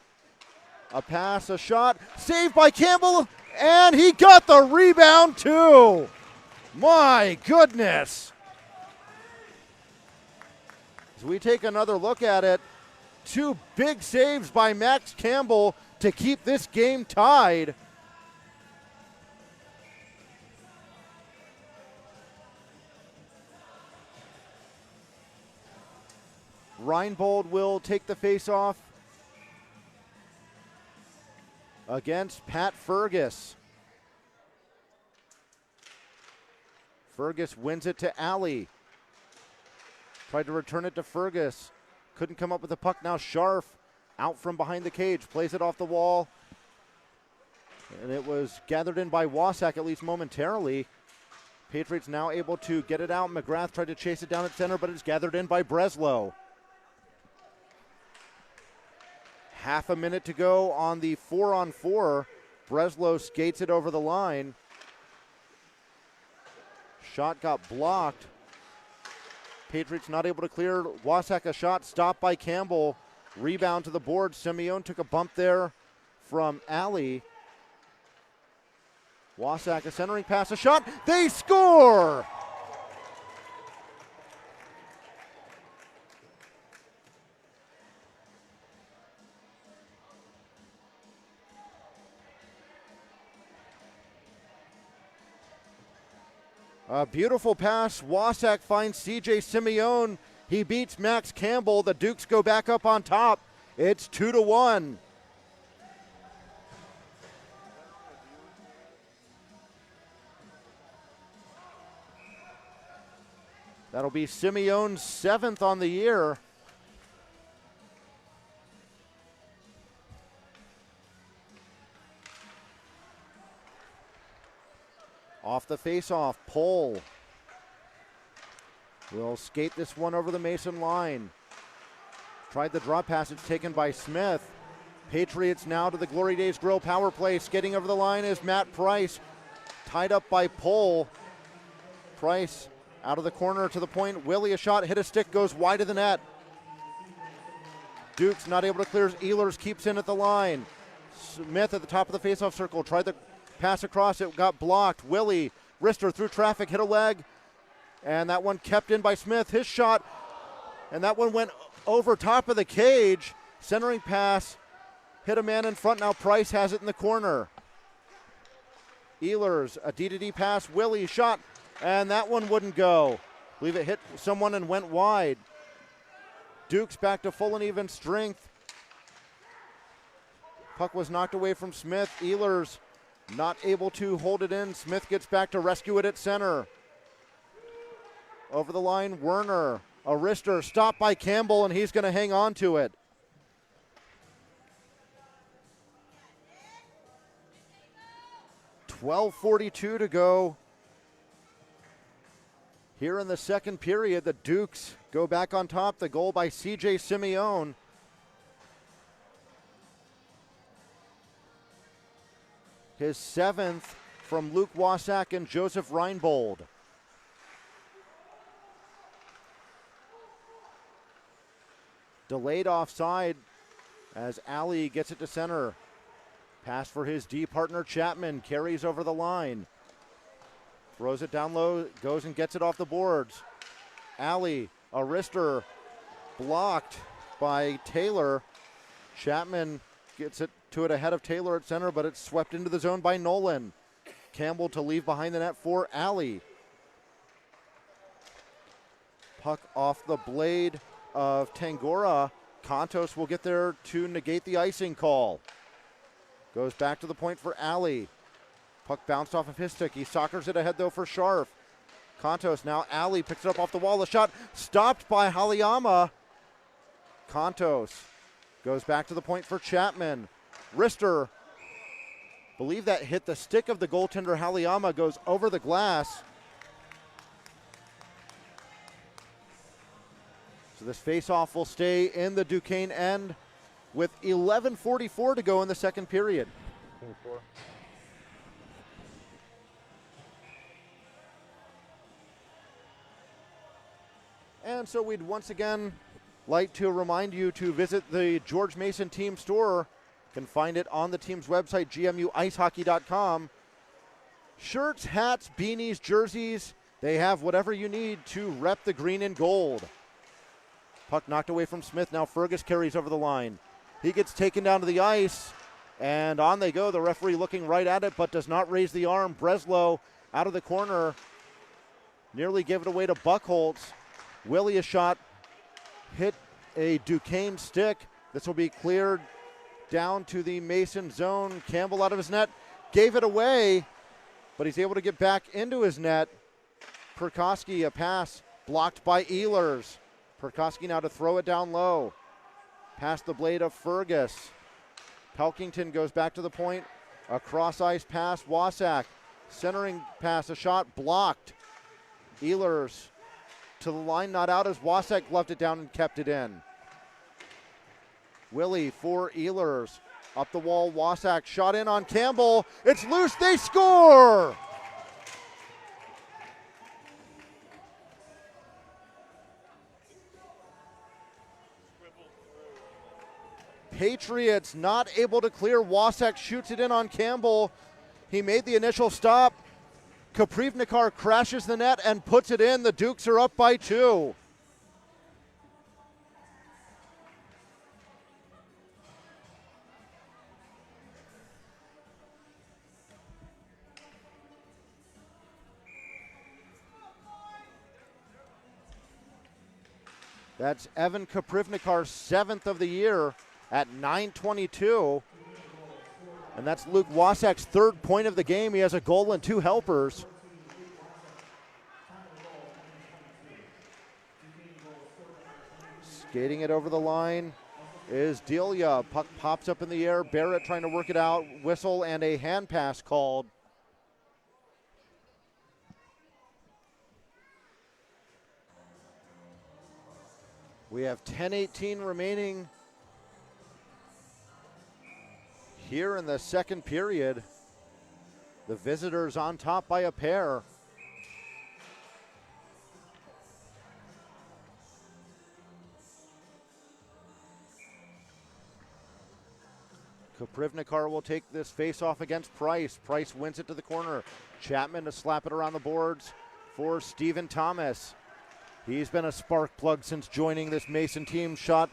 A pass, a shot, saved by Campbell, and he got the rebound too. My goodness. As we take another look at it, two big saves by Max Campbell to keep this game tied. Reinbold will take the face-off against Pat Fergus. Fergus wins it to Alley. Tried to return it to Fergus. Couldn't come up with the puck. Now Scharf out from behind the cage. Plays it off the wall. And it was gathered in by Wasak, at least momentarily. Patriots now able to get it out. McGrath tried to chase it down at center, but it's gathered in by Breslow. Half a minute to go on the 4-on-4. Breslow skates it over the line. Shot got blocked. Patriots not able to clear. Wasak a shot stopped by Campbell. Rebound to the board. Simeone took a bump there from Alley. Wasak a centering pass, a shot. They score! A beautiful pass. Wasak finds CJ Simeone. He beats Max Campbell. The Dukes go back up on top. It's 2-1. That'll be Simeone's 7th on the year. Off the face-off, Pole will skate this one over the Mason line. Tried the drop pass, it's taken by Smith. Patriots now to the Glory Days Grill power play. Skating over the line is Matt Price, tied up by Pole. Price out of the corner to the point. Willie, a shot, hit a stick, goes wide of the net. Dukes not able to clear. Ehlers keeps in at the line. Smith at the top of the faceoff circle, tried the pass across, it got blocked. Willie, wrister through traffic, hit a leg, and that one kept in by Smith. His shot, and that one went over top of the cage. Centering pass, hit a man in front. Now Price has it in the corner. Ehlers, a D-to-D pass. Willie, shot, and that one wouldn't go. I believe it hit someone and went wide. Dukes back to full and even strength. Puck was knocked away from Smith. Ehlers not able to hold it in. Smith gets back to rescue it at center. Over the line, Werner. A wrister stopped by Campbell, and he's going to hang on to it. .12:42 to go. Here in the second period, the Dukes go back on top. The goal by C.J. Simeone. His seventh from Luke Wasak and Joseph Reinbold. Delayed offside as Ali gets it to center. Pass for his D partner Chapman, carries over the line. Throws it down low, goes and gets it off the boards. Ali, a wrister, blocked by Taylor. Chapman gets it to it ahead of Taylor at center, but it's swept into the zone by Nolan. Campbell to leave behind the net for Ali. Puck off the blade of Tangora. Kontos will get there to negate the icing call. Goes back to the point for Ali. Puck bounced off of his stick. He soccers it ahead though for Scharf. Kontos now. Ali picks it up off the wall. The shot stopped by Haliyama. Kontos goes back to the point for Chapman. Wrister, believe that hit the stick of the goaltender. Haliyama goes over the glass. So this faceoff will stay in the Duquesne end with 11:44 to go in the second period. 24. And so we'd once again like to remind you to visit the George Mason team store. You can find it on the team's website, gmuicehockey.com. Shirts, hats, beanies, jerseys, they have whatever you need to rep the green and gold. Puck knocked away from Smith. Now Fergus carries over the line. He gets taken down to the ice, and on they go. The referee looking right at it, but does not raise the arm. Breslow out of the corner. Nearly gave it away to Buchholz. Willie, a shot, hit a Duquesne stick. This will be cleared down to the Mason zone. Campbell out of his net, gave it away, but he's able to get back into his net. Perkoski, a pass blocked by Ehlers. Perkoski now to throw it down low. Past the blade of Fergus. Pelkington goes back to the point. A cross-ice pass, Wasak. Centering pass, a shot blocked. Ehlers to the line, not out as Wasak gloved it down and kept it in. Willie for Ehlers. Up the wall, Wasak shot in on Campbell. It's loose, they score! Patriots not able to clear. Wasak shoots it in on Campbell. He made the initial stop. Kaprivnikar crashes the net and puts it in. The Dukes are up by 2. That's Evan Kaprivnikar's 7th of the year at 9:22. And that's Luke Wasak's 3rd point of the game. He has a goal and 2 helpers. Skating it over the line is Delia. Puck pops up in the air. Barrett trying to work it out. Whistle and a hand pass called. We have 10:18 remaining here in the second period. The visitors on top by a pair. Koprivnikar will take this face-off against Price. Price wins it to the corner. Chapman to slap it around the boards for Stephen Thomas. He's been a spark plug since joining this Mason team. Shot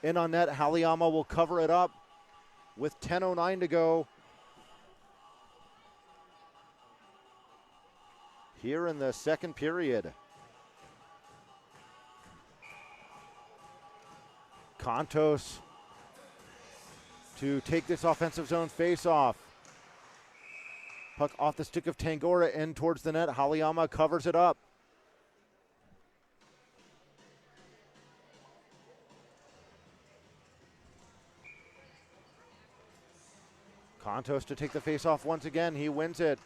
in on net. Haliyama will cover it up with 10:09 to go. Here in the second period. Kontos to take this offensive zone face-off. Puck off the stick of Tangora in towards the net. Haliyama covers it up. Kontos to take the face-off once again. He wins it.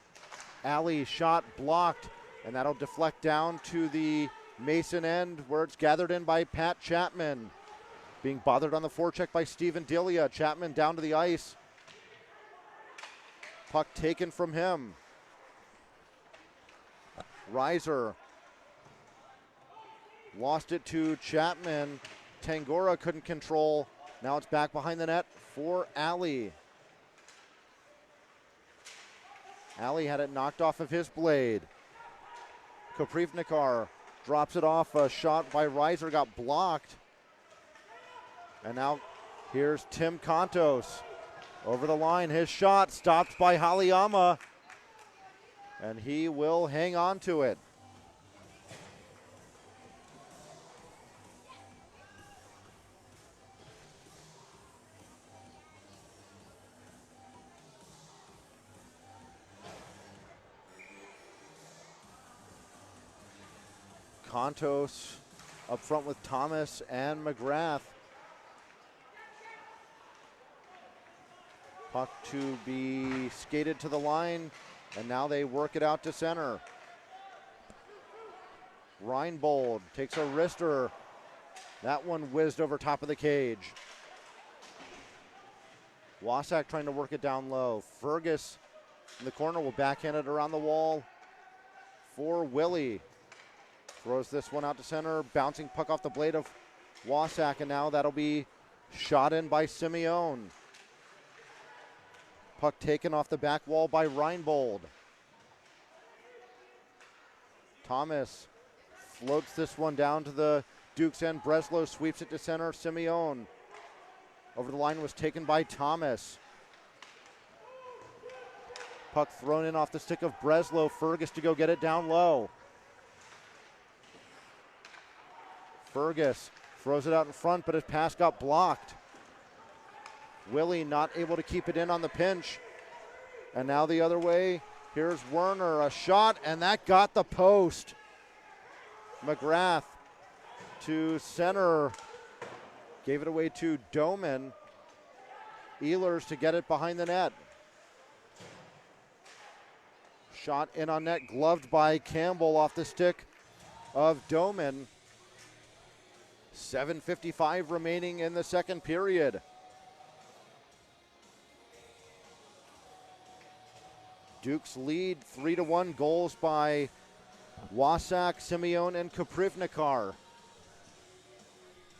Alley shot blocked, and that'll deflect down to the Mason end where it's gathered in by Pat Chapman. Being bothered on the forecheck by Steven Delia. Chapman down to the ice. Puck taken from him. Reiser lost it to Chapman. Tangora couldn't control. Now it's back behind the net for Alley. Alley had it knocked off of his blade. Koprivnikar drops it off. A shot by Reiser got blocked. And now here's Tim Kontos. Over the line, his shot stopped by Haliyama. And he will hang on to it. Kontos up front with Thomas and McGrath. Puck to be skated to the line, and now they work it out to center. Reinbold takes a wrister. That one whizzed over top of the cage. Wasak trying to work it down low. Fergus in the corner will backhand it around the wall for Willie. Throws this one out to center, bouncing puck off the blade of Wasak, and now that'll be shot in by Simeone. Puck taken off the back wall by Reinbold. Thomas floats this one down to the Duke's end. Breslow sweeps it to center. Simeone over the line was taken by Thomas. Puck thrown in off the stick of Breslow. Fergus to go get it down low. Fergus throws it out in front, but his pass got blocked. Willie not able to keep it in on the pinch. And now the other way. Here's Werner, a shot, and that got the post. McGrath to center. Gave it away to Doman. Ehlers to get it behind the net. Shot in on net, gloved by Campbell off the stick of Doman. 7:55 remaining in the second period. Duke's lead 3-1, goals by Wasak, Simeone, and Koprivnikar.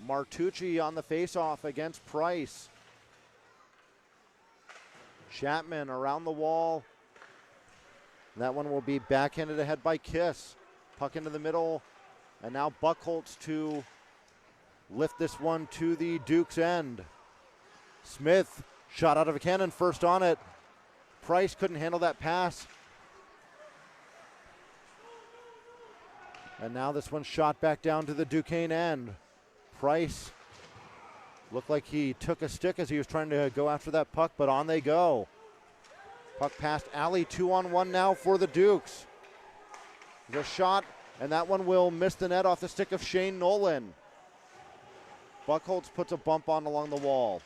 Martucci on the faceoff against Price. Chapman around the wall. That one will be backhanded ahead by Kiss. Puck into the middle, and now Buchholz to lift this one to the Duke's end. Smith shot out of a cannon, first on it. Price couldn't handle that pass. And now this one shot back down to the Duquesne end. Price looked like he took a stick as he was trying to go after that puck, but on they go. Puck past Alley, 2-on-1 now for the Dukes. There's a shot, and that one will miss the net off the stick of Shane Nolan. Buchholz puts a bump on along the wall.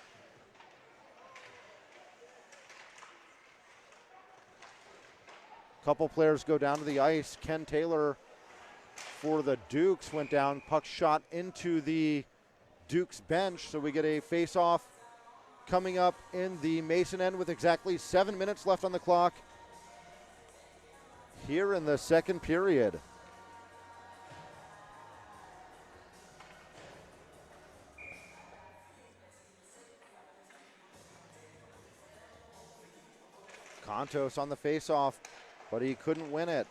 Couple players go down to the ice. Ken Taylor for the Dukes went down. Puck shot into the Duke's bench. So we get a face-off coming up in the Mason end with exactly 7 minutes left on the clock here in the second period. Contos on the face-off, but he couldn't win it.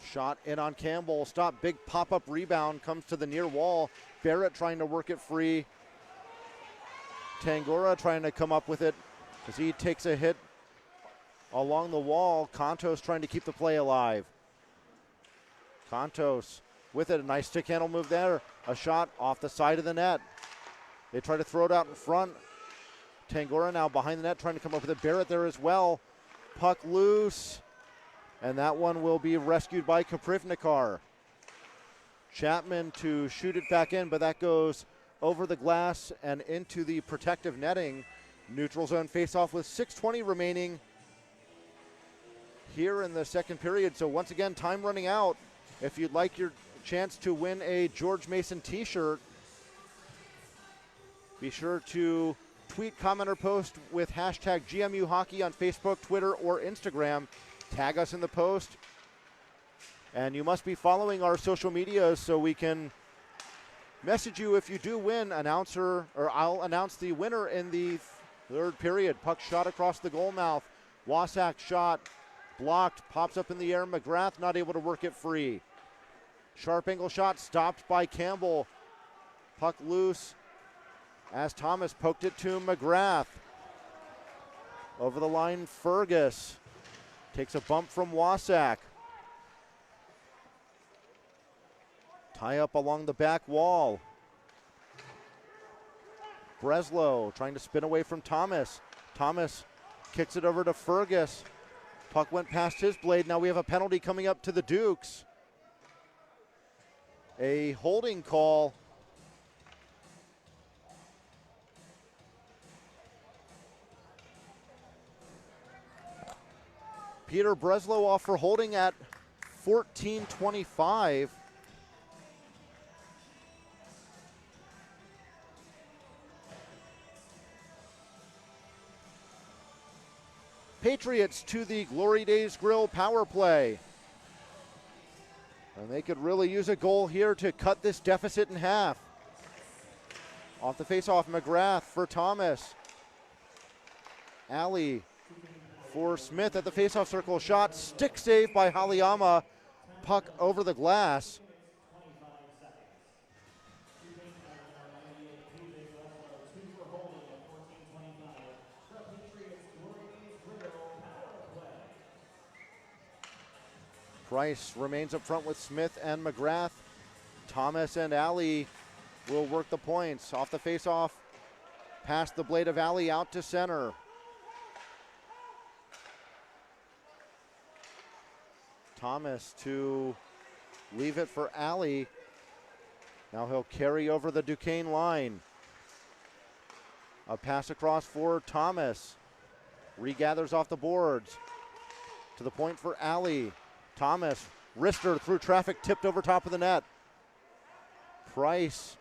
Shot in on Campbell, stop, big pop-up rebound, comes to the near wall. Barrett trying to work it free. Tangora trying to come up with it as he takes a hit along the wall. Contos trying to keep the play alive. Contos with it, a nice stick handle move there. A shot off the side of the net. They try to throw it out in front. Tangora now behind the net trying to come up with it. Barrett there as well. Puck loose. And that one will be rescued by Kaprivnikar. Chapman to shoot it back in, but that goes over the glass and into the protective netting. Neutral zone faceoff with 6:20 remaining here in the second period. So once again, time running out. If you'd like your chance to win a George Mason t-shirt, be sure to tweet, comment, or post with hashtag GMU Hockey on Facebook, Twitter, or Instagram. Tag us in the post. And you must be following our social medias so we can message you if you do win. I'll announce the winner in the third period. Puck shot across the goal mouth. Wasak shot blocked, pops up in the air. McGrath not able to work it free. Sharp angle shot stopped by Campbell. Puck loose as Thomas poked it to McGrath. Over the line, Fergus takes a bump from Wasak. Tie up along the back wall. Breslow trying to spin away from Thomas. Thomas kicks it over to Fergus. Puck went past his blade. Now we have a penalty coming up to the Dukes. A holding call. Peter Breslow off for holding at 14:25. Patriots to the Glory Days Grill power play. And they could really use a goal here to cut this deficit in half. Off the faceoff, McGrath for Thomas. Alley for Smith at the faceoff circle. Shot, stick save by Haliyama. Puck over the glass. Price remains up front with Smith and McGrath. Thomas and Alley will work the points. Off the faceoff, past the blade of Alley out to center. Thomas to leave it for Alley. Now he'll carry over the Duquesne line. A pass across for Thomas. Regathers off the boards. To the point for Alley. Thomas, wrister through traffic, tipped over top of the net. Price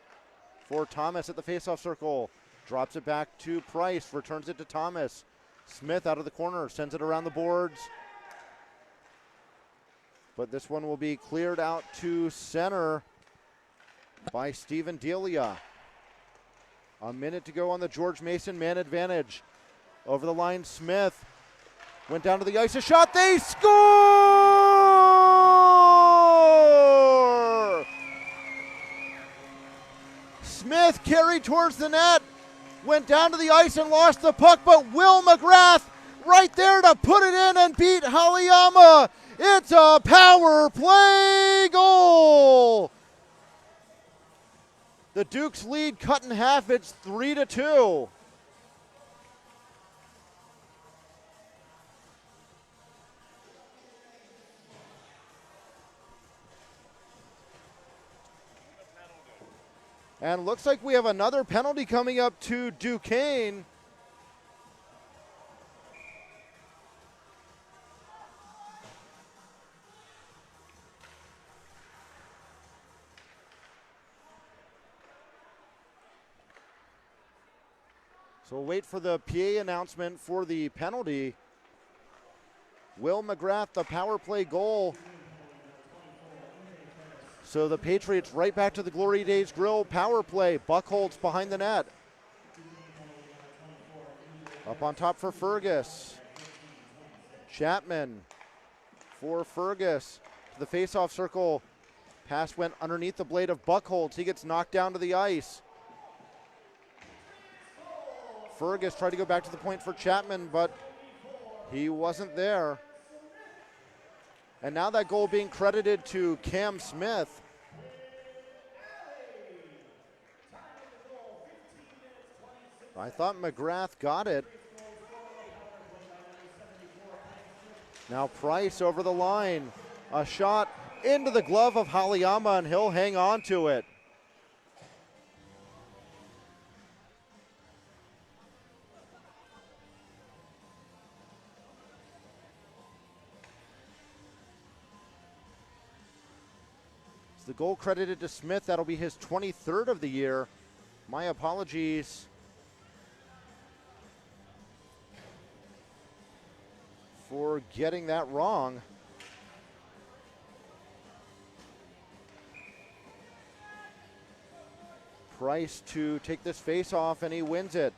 for Thomas at the faceoff circle. Drops it back to Price, returns it to Thomas. Smith out of the corner, sends it around the boards. But this one will be cleared out to center by Steven Delia. A minute to go on the George Mason man advantage. Over the line, Smith went down to the ice, a shot, they score! Smith carried towards the net, went down to the ice and lost the puck, but Will McGrath right there to put it in and beat Haliyama. It's a power play goal. The Dukes lead cut in half, it's 3-2. And looks like we have another penalty coming up to Duquesne. So we'll wait for the PA announcement for the penalty. Will McGrath, the power play goal. So the Patriots right back to the Glory Days Grill power play. Buchholz behind the net. Up on top for Fergus. Chapman for Fergus. To the faceoff circle. Pass went underneath the blade of Buchholz. He gets knocked down to the ice. Fergus tried to go back to the point for Chapman, but he wasn't there. And now that goal being credited to Cam Smith. I thought McGrath got it. Now Price over the line. A shot into the glove of Haliyama, and he'll hang on to it. The goal credited to Smith. That'll be his 23rd of the year. My apologies for getting that wrong. Price to take this face off, and he wins it.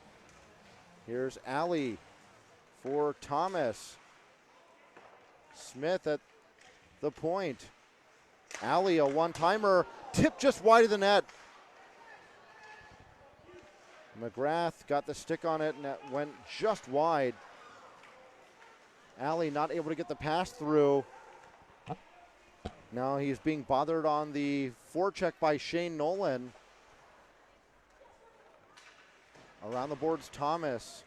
Here's Alley for Thomas. Smith at the point. Alley, a one-timer, tipped just wide of the net. McGrath got the stick on it, and it went just wide. Alley not able to get the pass through. Now he's being bothered on the forecheck by Shane Nolan. Around the boards, Thomas.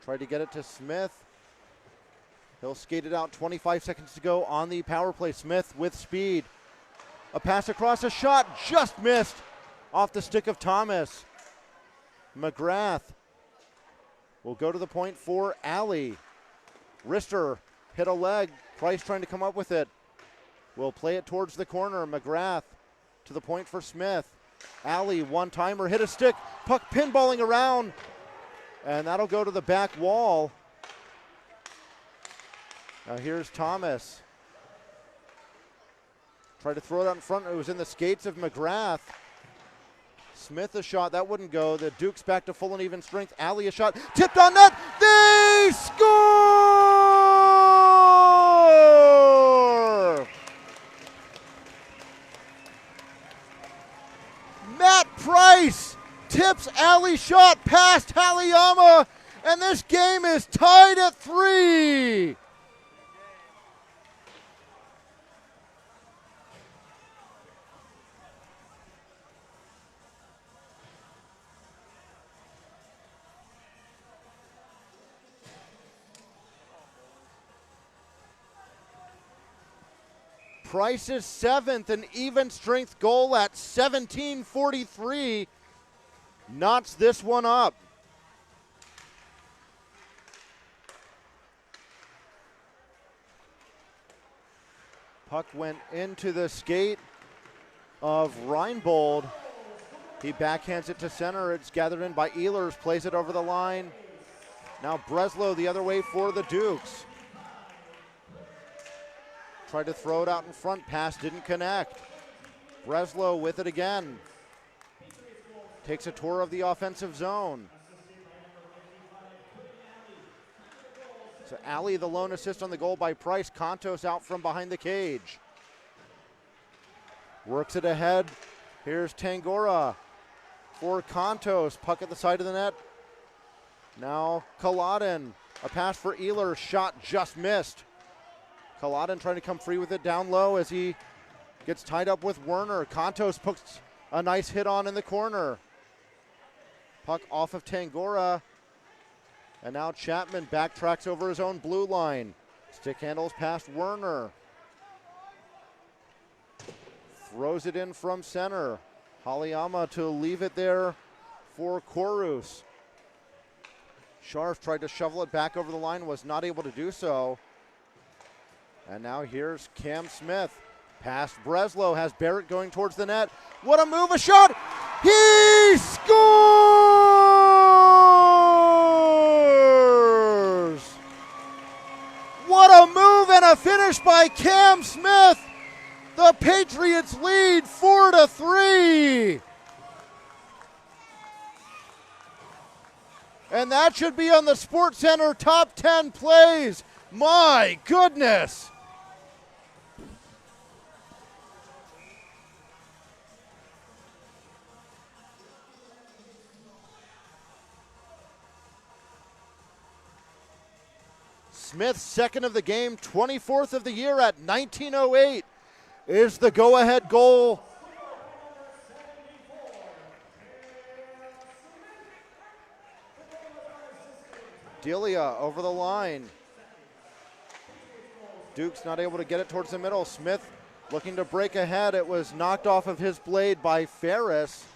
Tried to get it to Smith. He'll skate it out, 25 seconds to go on the power play. Smith with speed. A pass across, a shot, just missed off the stick of Thomas. McGrath will go to the point for Alley. Rister hit a leg. Price trying to come up with it. Will play it towards the corner. McGrath to the point for Smith. Alley, one-timer, hit a stick. Puck pinballing around. And that'll go to the back wall. Now here's Thomas. Tried to throw it out in front. It was in the skates of McGrath. Smith a shot. That wouldn't go. The Dukes back to full and even strength. Alley a shot. Tipped on net. They score! Matt Price tips Alley shot past Haliyama. And this game is tied at 3. Price's 7th, an even strength goal at 17:43. Knots this one up. Puck went into the skate of Reinbold. He backhands it to center. It's gathered in by Ehlers, plays it over the line. Now Breslow the other way for the Dukes. Tried to throw it out in front. Pass didn't connect. Breslow with it again. Takes a tour of the offensive zone. So Alley, the lone assist on the goal by Price. Contos out from behind the cage. Works it ahead. Here's Tangora for Contos. Puck at the side of the net. Now Culloden. A pass for Ehlers. Shot just missed. Culloden trying to come free with it down low as he gets tied up with Werner. Contos puts a nice hit on in the corner. Puck off of Tangora. And now Chapman backtracks over his own blue line. Stick handles past Werner. Throws it in from center. Haliyama to leave it there for Korus. Scharf tried to shovel it back over the line, was not able to do so. And now here's Cam Smith. Past Breslow, has Barrett going towards the net. What a move, a shot! He scores! finish by Cam Smith. The Patriots lead 4-3. And that should be on the SportsCenter top 10 plays. My goodness. Smith, second of the game, 24th of the year at 19:08 is the go-ahead goal. Delia over the line. Duke's not able to get it towards the middle. Smith looking to break ahead. It was knocked off of his blade by Ferris.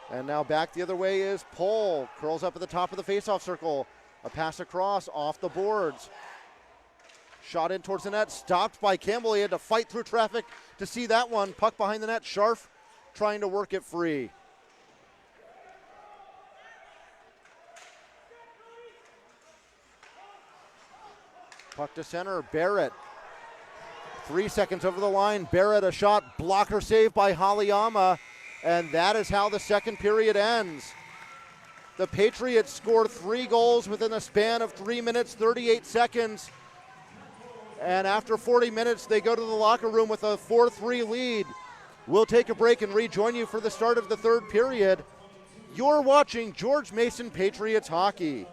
And now back the other way is Pohl. Curls up at the top of the faceoff circle. A pass across off the boards. Shot in towards the net. Stopped by Campbell. He had to fight through traffic to see that one. Puck behind the net. Scharf trying to work it free. Puck to center. Barrett. 3 seconds over the line. Barrett a shot. Blocker save by Haliyama. And that is how the second period ends. The Patriots scored 3 goals within a span of 3 minutes, 38 seconds. And after 40 minutes, they go to the locker room with a 4-3 lead. We'll take a break and rejoin you for the start of the third period. You're watching George Mason Patriots hockey.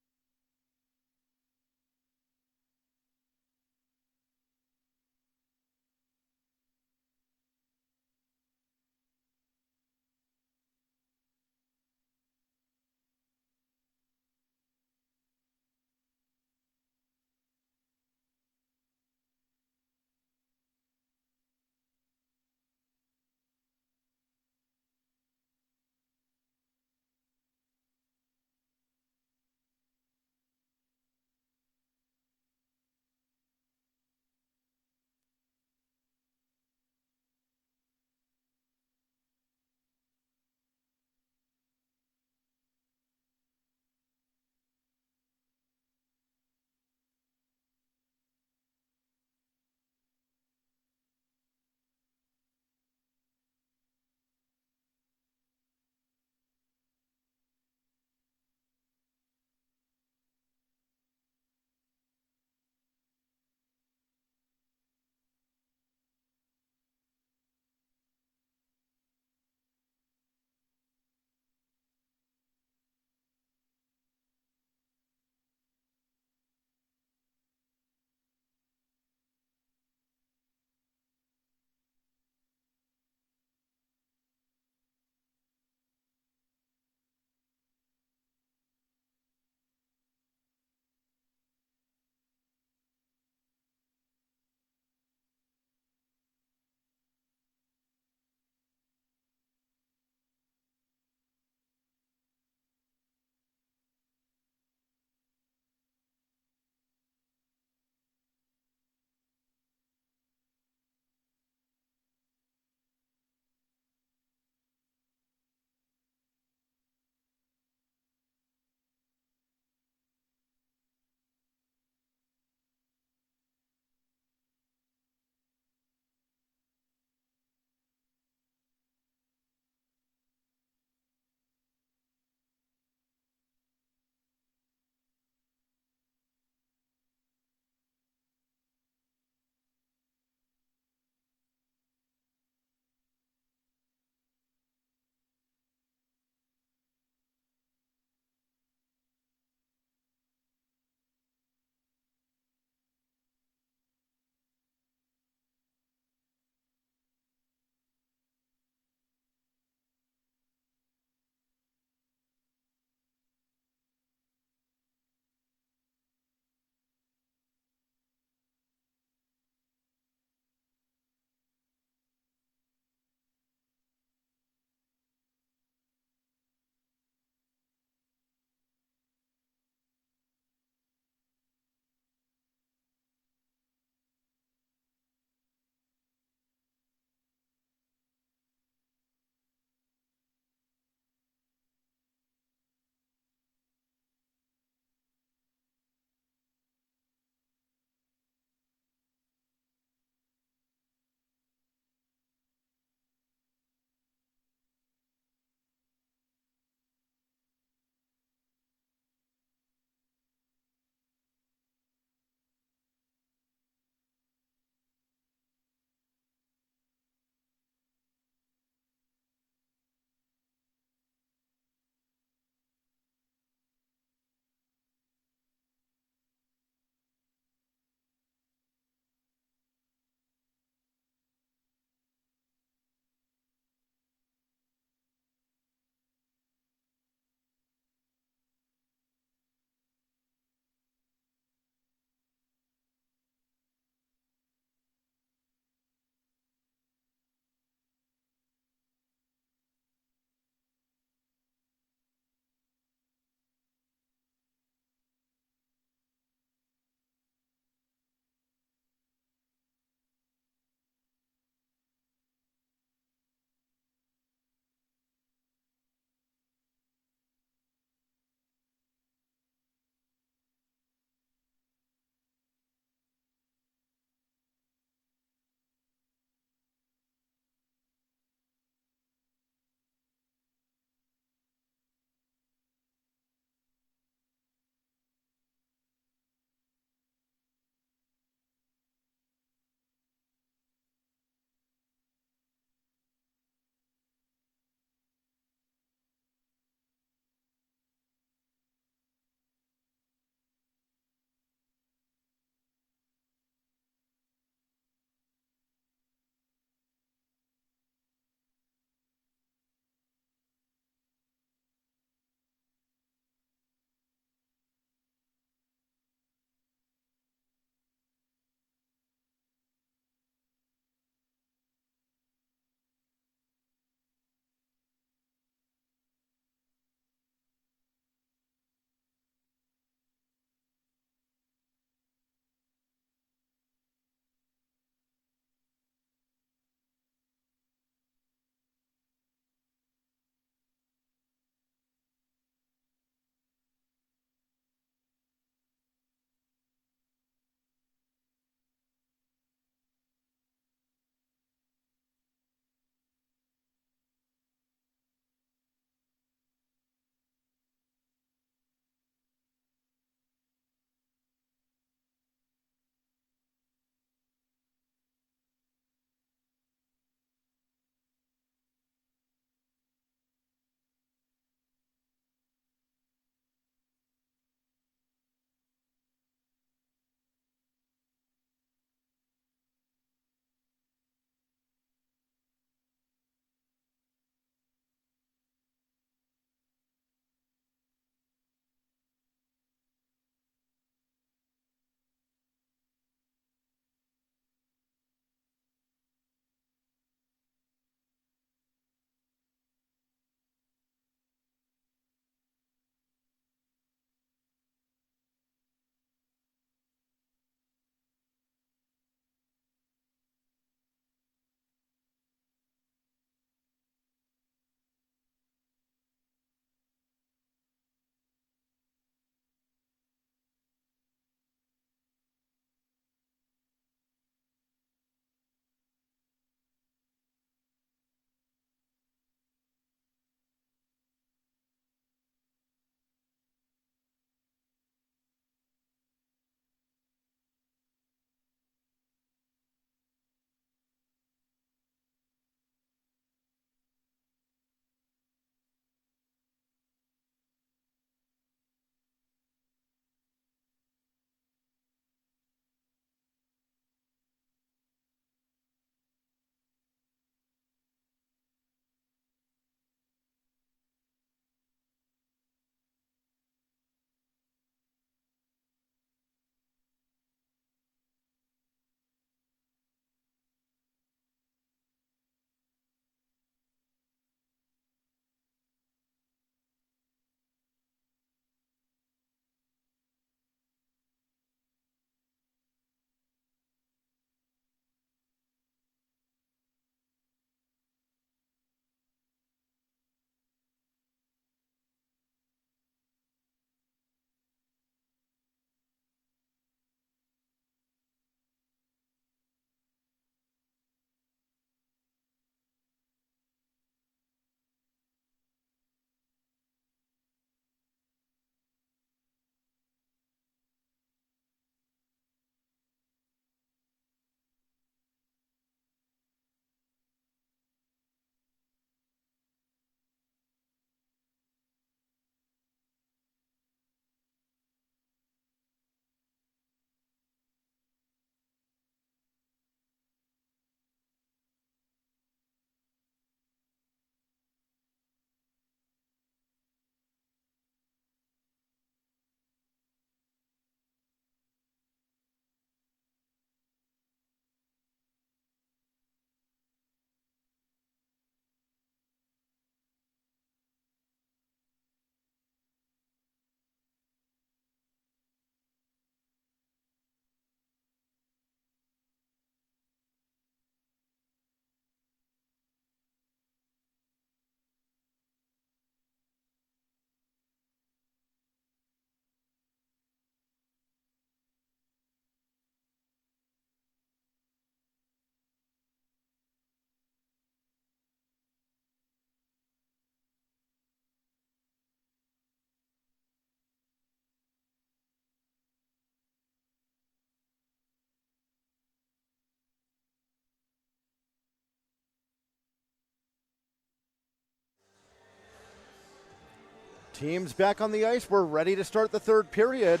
Teams back on the ice. We're ready to start the third period.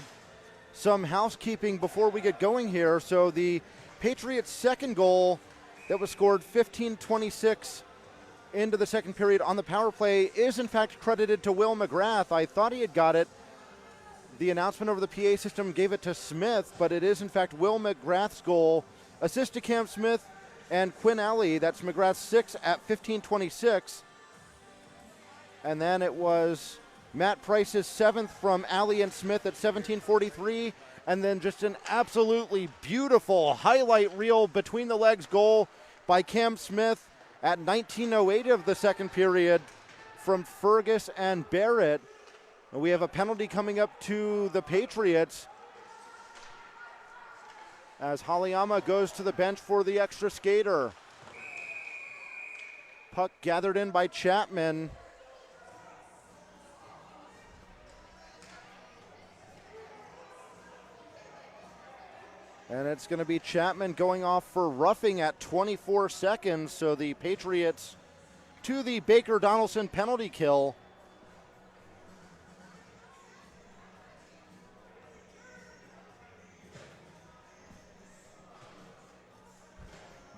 Some housekeeping before we get going here. So the Patriots' second goal that was scored 15-26 into the second period on the power play is in fact credited to Will McGrath. I thought he had got it. The announcement over the PA system gave it to Smith, but it is in fact Will McGrath's goal. Assist to Cam Smith and Quinn Alley. That's McGrath's 6 at 15-26. And then it was Matt Price's 7th from Alley and Smith at 17:43, and then just an absolutely beautiful highlight reel between the legs goal by Cam Smith at 19:08 of the second period from Fergus and Barrett. We have a penalty coming up to the Patriots as Haliyama goes to the bench for the extra skater. Puck gathered in by Chapman. And it's going to be Chapman going off for roughing at 24 seconds. So the Patriots to the Baker Donaldson penalty kill.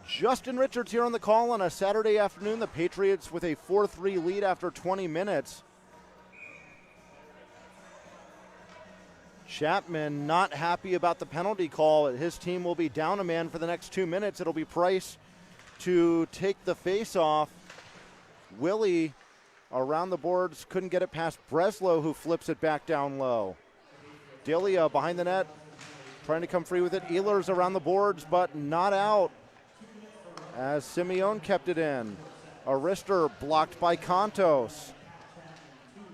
Justin Richards here on the call on a Saturday afternoon. The Patriots with a 4-3 lead after 20 minutes. Chapman not happy about the penalty call. His team will be down a man for the next 2 minutes. It'll be Price to take the face-off. Willie around the boards, couldn't get it past Breslow, who flips it back down low. Delia behind the net, trying to come free with it. Ehlers around the boards, but not out, as Simeone kept it in. Arister blocked by Kontos.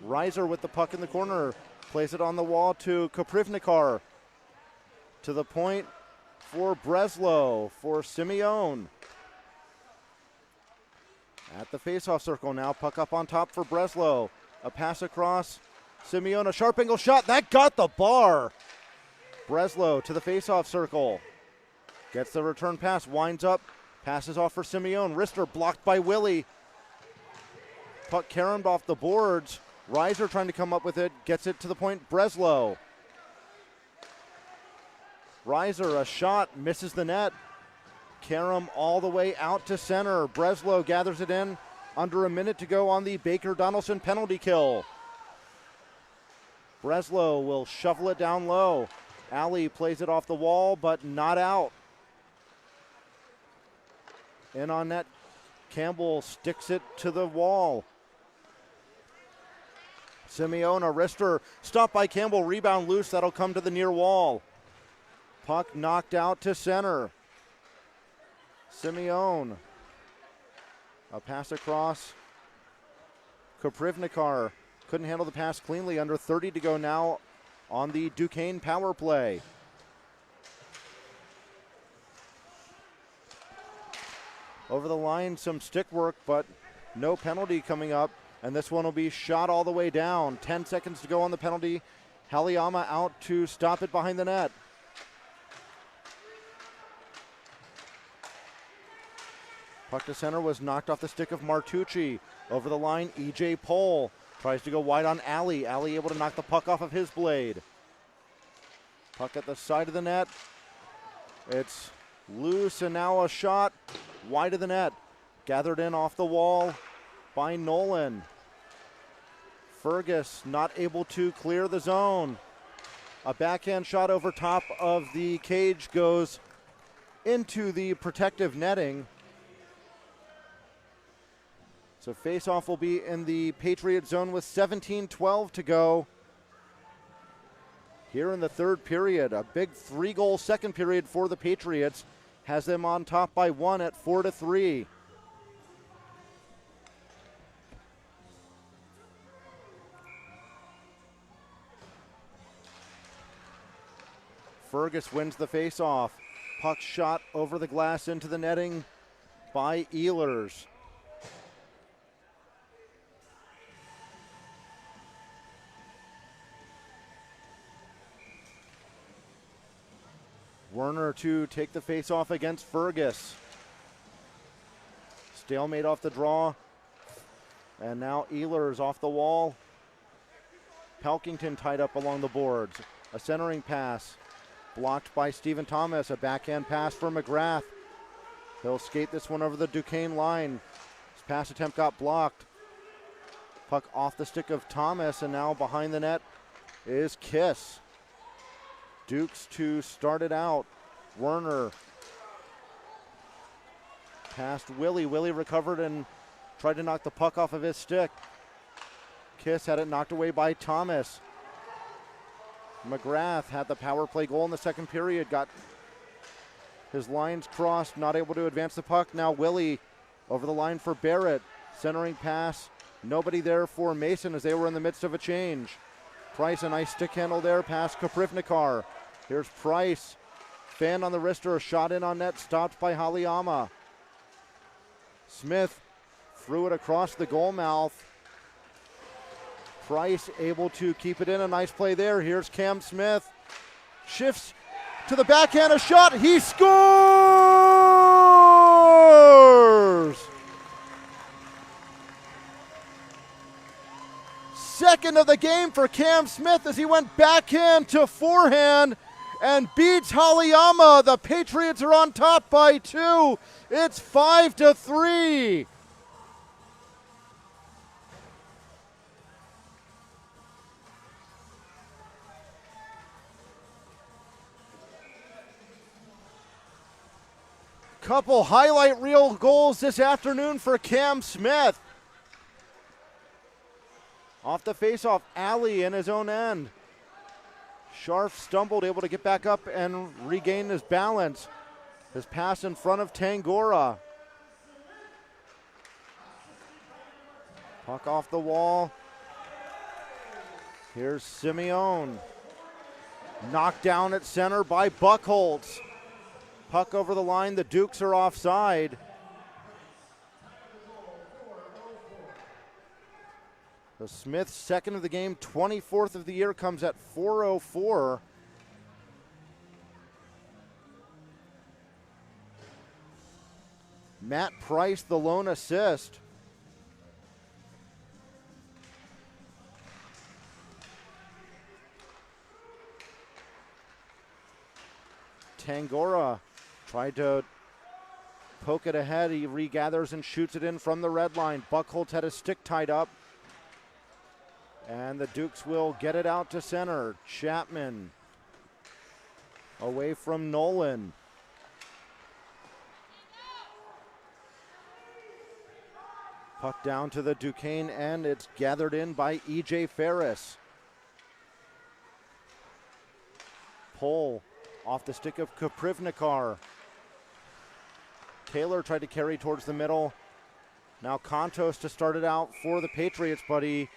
Reiser with the puck in the corner. Plays it on the wall to Koprivnikar. To the point for Breslow, for Simeone. At the faceoff circle now, puck up on top for Breslow. A pass across, Simeone, a sharp angle shot, that got the bar. Breslow to the faceoff circle. Gets the return pass, winds up, passes off for Simeone. Rister blocked by Willie. Puck caromed off the boards. Reiser trying to come up with it, gets it to the point, Breslow. Reiser, a shot, misses the net. Karam all the way out to center. Breslow gathers it in, under a minute to go on the Baker Donaldson penalty kill. Breslow will shovel it down low. Alley plays it off the wall, but not out. In on net, Campbell sticks it to the wall. Simeone, a wrister, stopped by Campbell, rebound loose, that'll come to the near wall. Puck knocked out to center. Simeone, a pass across. Koprivnikar couldn't handle the pass cleanly, under 30 to go now on the Duquesne power play. Over the line, some stick work, but no penalty coming up. And this one will be shot all the way down. 10 seconds to go on the penalty. Haliyama out to stop it behind the net. Puck to center was knocked off the stick of Martucci. Over the line, E.J. Pohl tries to go wide on Alley. Alley able to knock the puck off of his blade. Puck at the side of the net. It's loose, and now a shot wide of the net. Gathered in off the wall by Nolan. Fergus not able to clear the zone. A backhand shot over top of the cage goes into the protective netting. So face-off will be in the Patriot zone with 17:12 to go. Here in the third period, a big 3-goal second period for the Patriots has them on top by 1 at 4-3. Fergus wins the face-off. Puck shot over the glass into the netting by Ehlers. Werner to take the face-off against Fergus. Stalemate off the draw. And now Ehlers off the wall. Pelkington tied up along the boards. A centering pass blocked by Stephen Thomas. A backhand pass for McGrath. He'll skate this one over the Duquesne line. His pass attempt got blocked. Puck off the stick of Thomas, and now behind the net is Kiss. Dukes to start it out. Werner past Willie. Willie recovered and tried to knock the puck off of his stick. Kiss had it knocked away by Thomas. McGrath had the power play goal in the second period. Got his lines crossed, not able to advance the puck. Now Willie over the line for Barrett. Centering pass. Nobody there for Mason as they were in the midst of a change. Price, a nice stick handle there past Kaprivnikar. Here's Price. Fan on the wrister, a shot in on net, stopped by Haliyama. Smith threw it across the goal mouth. Price able to keep it in, a nice play there. Here's Cam Smith. Shifts to the backhand, a shot, he scores! Second of the game for Cam Smith as he went backhand to forehand and beats Haliyama. The Patriots are on top by 2. It's 5-3. Couple highlight reel goals this afternoon for Cam Smith. Off the faceoff, Alley in his own end. Scharf stumbled, able to get back up and regain his balance. His pass in front of Tangora. Puck off the wall. Here's Simeone. Knocked down at center by Buckholz. Puck over the line, the Dukes are offside. So Smith's second of the game, 24th of the year, comes at 4:04. Matt Price, the lone assist. Tangora tried to poke it ahead. He regathers and shoots it in from the red line. Buckholz had his stick tied up. And the Dukes will get it out to center. Chapman away from Nolan. Puck down to the Duquesne end. It's gathered in by E.J. Ferris. Pull off the stick of Kaprivnikar. Taylor tried to carry towards the middle. Now Kontos to start it out for the Patriots, but he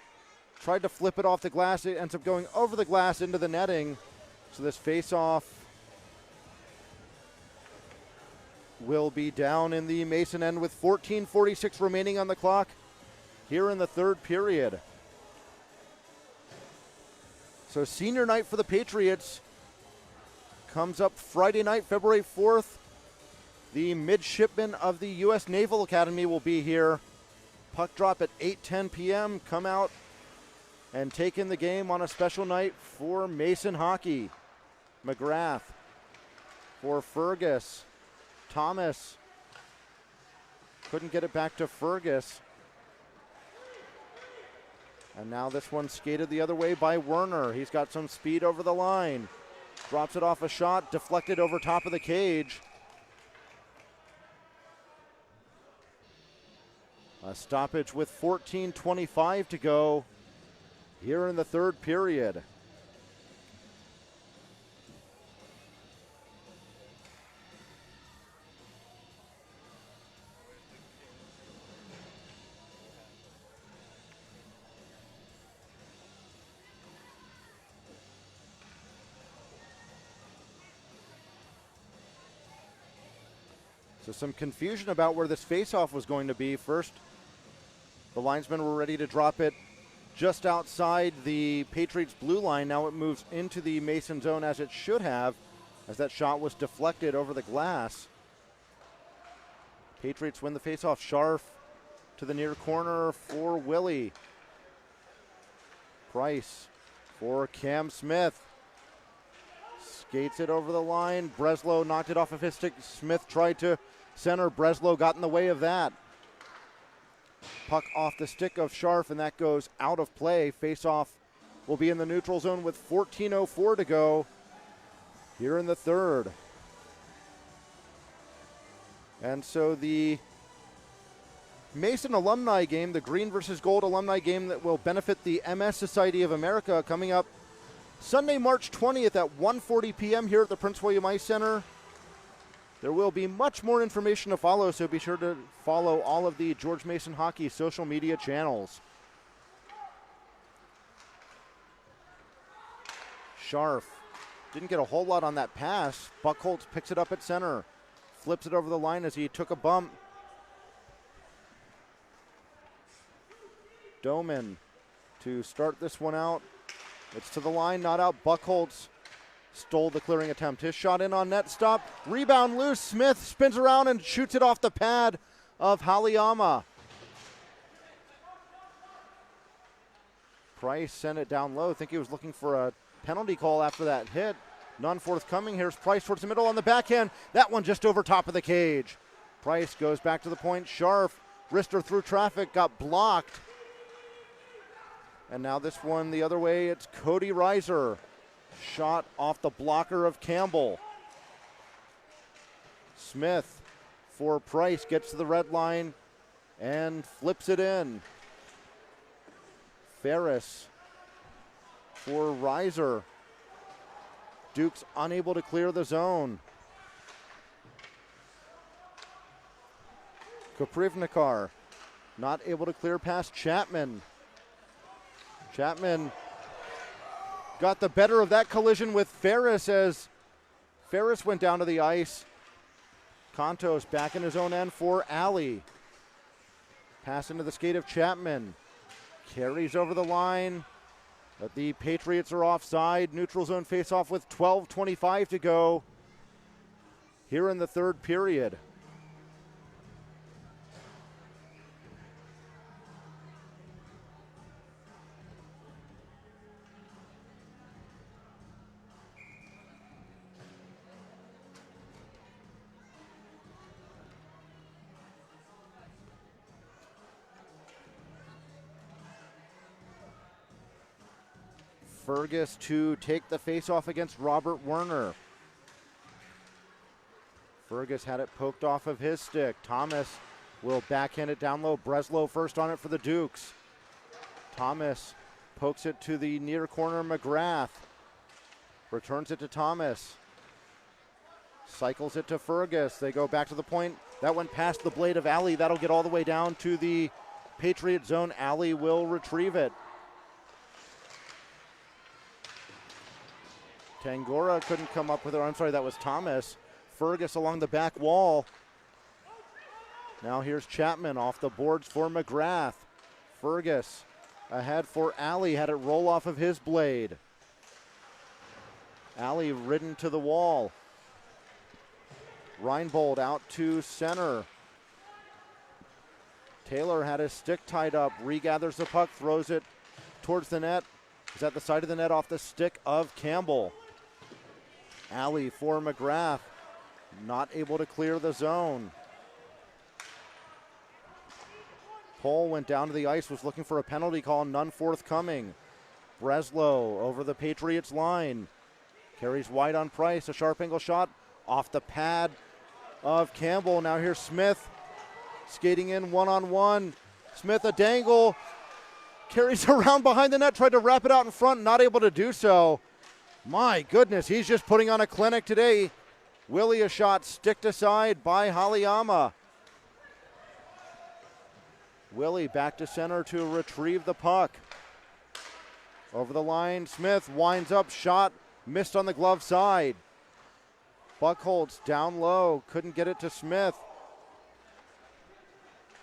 tried to flip it off the glass. It ends up going over the glass into the netting. So this face-off will be down in the Mason end with 14:46 remaining on the clock here in the third period. So senior night for the Patriots comes up Friday night, February 4th. The midshipmen of the U.S. Naval Academy will be here. Puck drop at 8:10 p.m. Come out and take in the game on a special night for Mason hockey. McGrath for Fergus. Thomas couldn't get it back to Fergus. And now this one skated the other way by Werner. He's got some speed over the line. Drops it off a shot, deflected over top of the cage. A stoppage with 14:25 to go here in the third period. So some confusion about where this faceoff was going to be. First, the linesmen were ready to drop it just outside the Patriots' blue line. Now it moves into the Mason zone as it should have, as that shot was deflected over the glass. Patriots win the faceoff. Scharf to the near corner for Willie. Price for Cam Smith. Skates it over the line. Breslow knocked it off of his stick. Smith tried to center. Breslow got in the way of that. Puck off the stick of Scharf, and that goes out of play. Face-off will be in the neutral zone with 14:04 to go here in the third. And so the Mason alumni game, the green versus gold alumni game that will benefit the MS Society of America, coming up Sunday, March 20th at 1:40 p.m. here at the Prince William Ice Center. There will be much more information to follow, so be sure to follow all of the George Mason Hockey social media channels. Scharf didn't get a whole lot on that pass. Buchholz picks it up at center, flips it over the line as he took a bump. Doman to start this one out. It's to the line, not out. Buchholz stole the clearing attempt. His shot in on net, stop. Rebound loose. Smith spins around and shoots it off the pad of Haliyama. Price sent it down low. I think he was looking for a penalty call after that hit. None forthcoming. Here's Price towards the middle on the backhand. That one just over top of the cage. Price goes back to the point. Scharf, wrister through traffic, got blocked. And now this one the other way, it's Cody Reiser. Shot off the blocker of Campbell. Smith for Price, gets to the red line and flips it in. Ferris for Reiser. Duke's unable to clear the zone. Koprivnikar not able to clear past Chapman. Chapman got the better of that collision with Ferris as Ferris went down to the ice. Kontos back in his own end for Alley. Pass into the skate of Chapman. Carries over the line, but the Patriots are offside. Neutral zone faceoff with 12:25 to go here in the third period. Fergus to take the faceoff against Robert Werner. Fergus had it poked off of his stick. Thomas will backhand it down low. Breslow first on it for the Dukes. Thomas pokes it to the near corner. McGrath returns it to Thomas. Cycles it to Fergus. They go back to the point. That went past the blade of Alley. That'll get all the way down to the Patriot zone. Alley will retrieve it. Tangora couldn't come up with it. I'm sorry, that was Thomas. Fergus along the back wall. Now here's Chapman off the boards for McGrath. Fergus ahead for Alley. Had it roll off of his blade. Alley ridden to the wall. Reinbold out to center. Taylor had his stick tied up. Regathers the puck, throws it towards the net. Is at the side of the net off the stick of Campbell. Alley for McGrath. Not able to clear the zone. Pohl went down to the ice, was looking for a penalty call, none forthcoming. Breslow over the Patriots line. Carries wide on Price, a sharp angle shot off the pad of Campbell. Now here's Smith skating in one-on-one. Smith a dangle. Carries around behind the net, tried to wrap it out in front, not able to do so. My goodness, he's just putting on a clinic today. Willie a shot sticked aside by Haliyama. Willie back to center to retrieve the puck. Over the line, Smith winds up, shot, missed on the glove side. Buchholz down low, couldn't get it to Smith.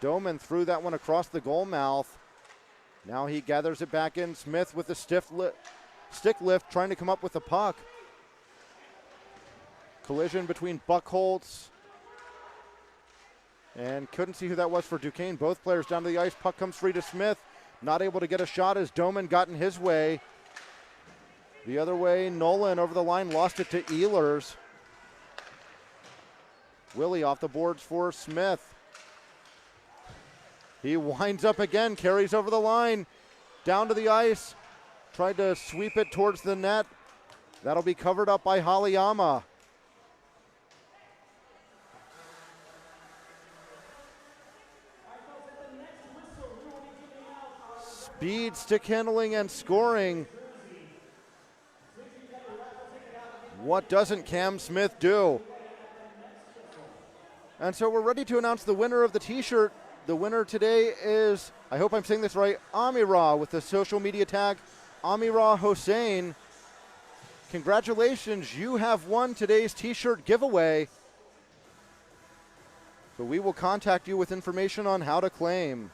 Doman threw that one across the goal mouth. Now he gathers it back in. Smith with a stick lift, trying to come up with the puck. Collision between Buchholz and couldn't see who that was for Duquesne. Both players down to the ice. Puck comes free to Smith. Not able to get a shot as Doman got in his way. The other way, Nolan over the line, lost it to Ehlers. Willie off the boards for Smith. He winds up again, carries over the line, down to the ice. Tried to sweep it towards the net. That'll be covered up by Haliyama. Speed, stick handling, and scoring. What doesn't Cam Smith do? And so we're ready to announce the winner of the t-shirt. The winner today is, I hope I'm saying this right, Amira with the social media tag Amira Hossein. Congratulations, you have won today's t-shirt giveaway. So we will contact you with information on how to claim.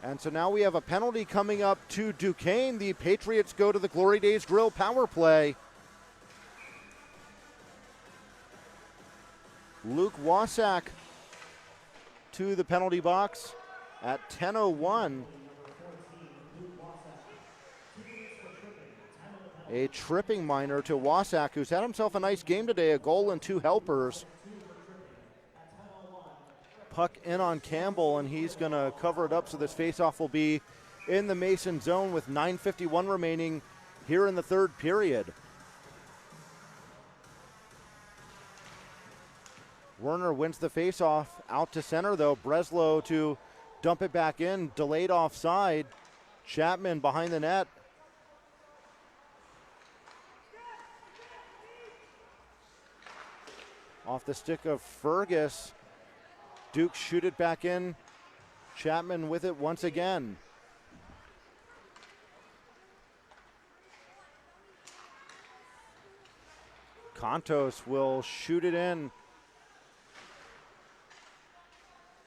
And so now we have a penalty coming up to Duquesne. The Patriots go to the Glory Days Grill power play. Luke Wasak to the penalty box at 10:01. A tripping minor to Wasak, who's had himself a nice game today, a goal and 2 helpers. Puck in on Campbell, and he's going to cover it up, so this faceoff will be in the Mason zone with 9:51 remaining here in the third period. Werner wins the faceoff out to center, though. Breslow to dump it back in, delayed offside. Chapman behind the net. Off the stick of Fergus. Duke shoot it back in. Chapman with it once again. Contos will shoot it in.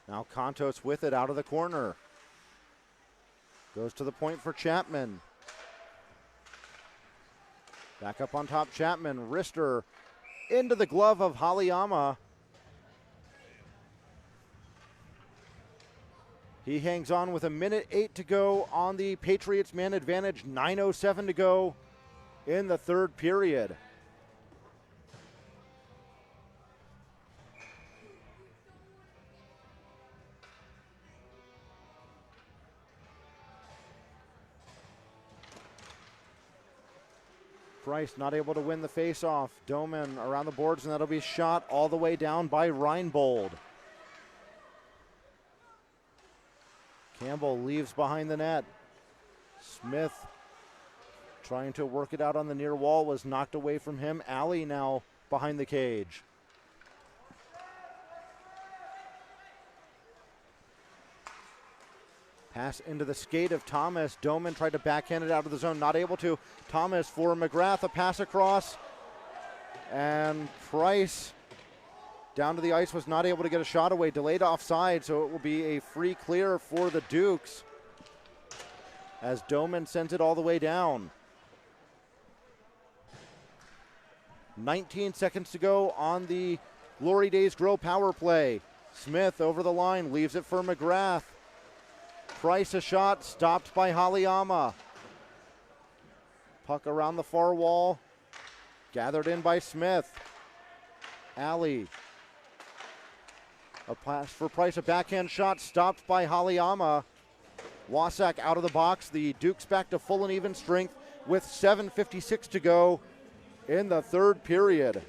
Now Contos with it out of the corner. Goes to the point for Chapman. Back up on top, Chapman. Wrister into the glove of Haliyama. He hangs on with 1:08 to go on the Patriots man advantage. 9:07 to go in the third period. Price not able to win the faceoff. Doman around the boards, and that'll be shot all the way down by Reinbold. Campbell leaves behind the net. Smith trying to work it out on the near wall, was knocked away from him. Alley now behind the cage. Pass into the skate of Thomas. Doman tried to backhand it out of the zone, not able to. Thomas for McGrath, a pass across. And Price down to the ice, was not able to get a shot away. Delayed offside, so it will be a free clear for the Dukes as Doman sends it all the way down. 19 seconds to go on the Glory Days Grill power play. Smith over the line, leaves it for McGrath. Price a shot, stopped by Haliyama. Puck around the far wall, gathered in by Smith. Alley. A pass for Price, a backhand shot, stopped by Haliyama. Wasak out of the box. The Dukes back to full and even strength with 7:56 to go in the third period.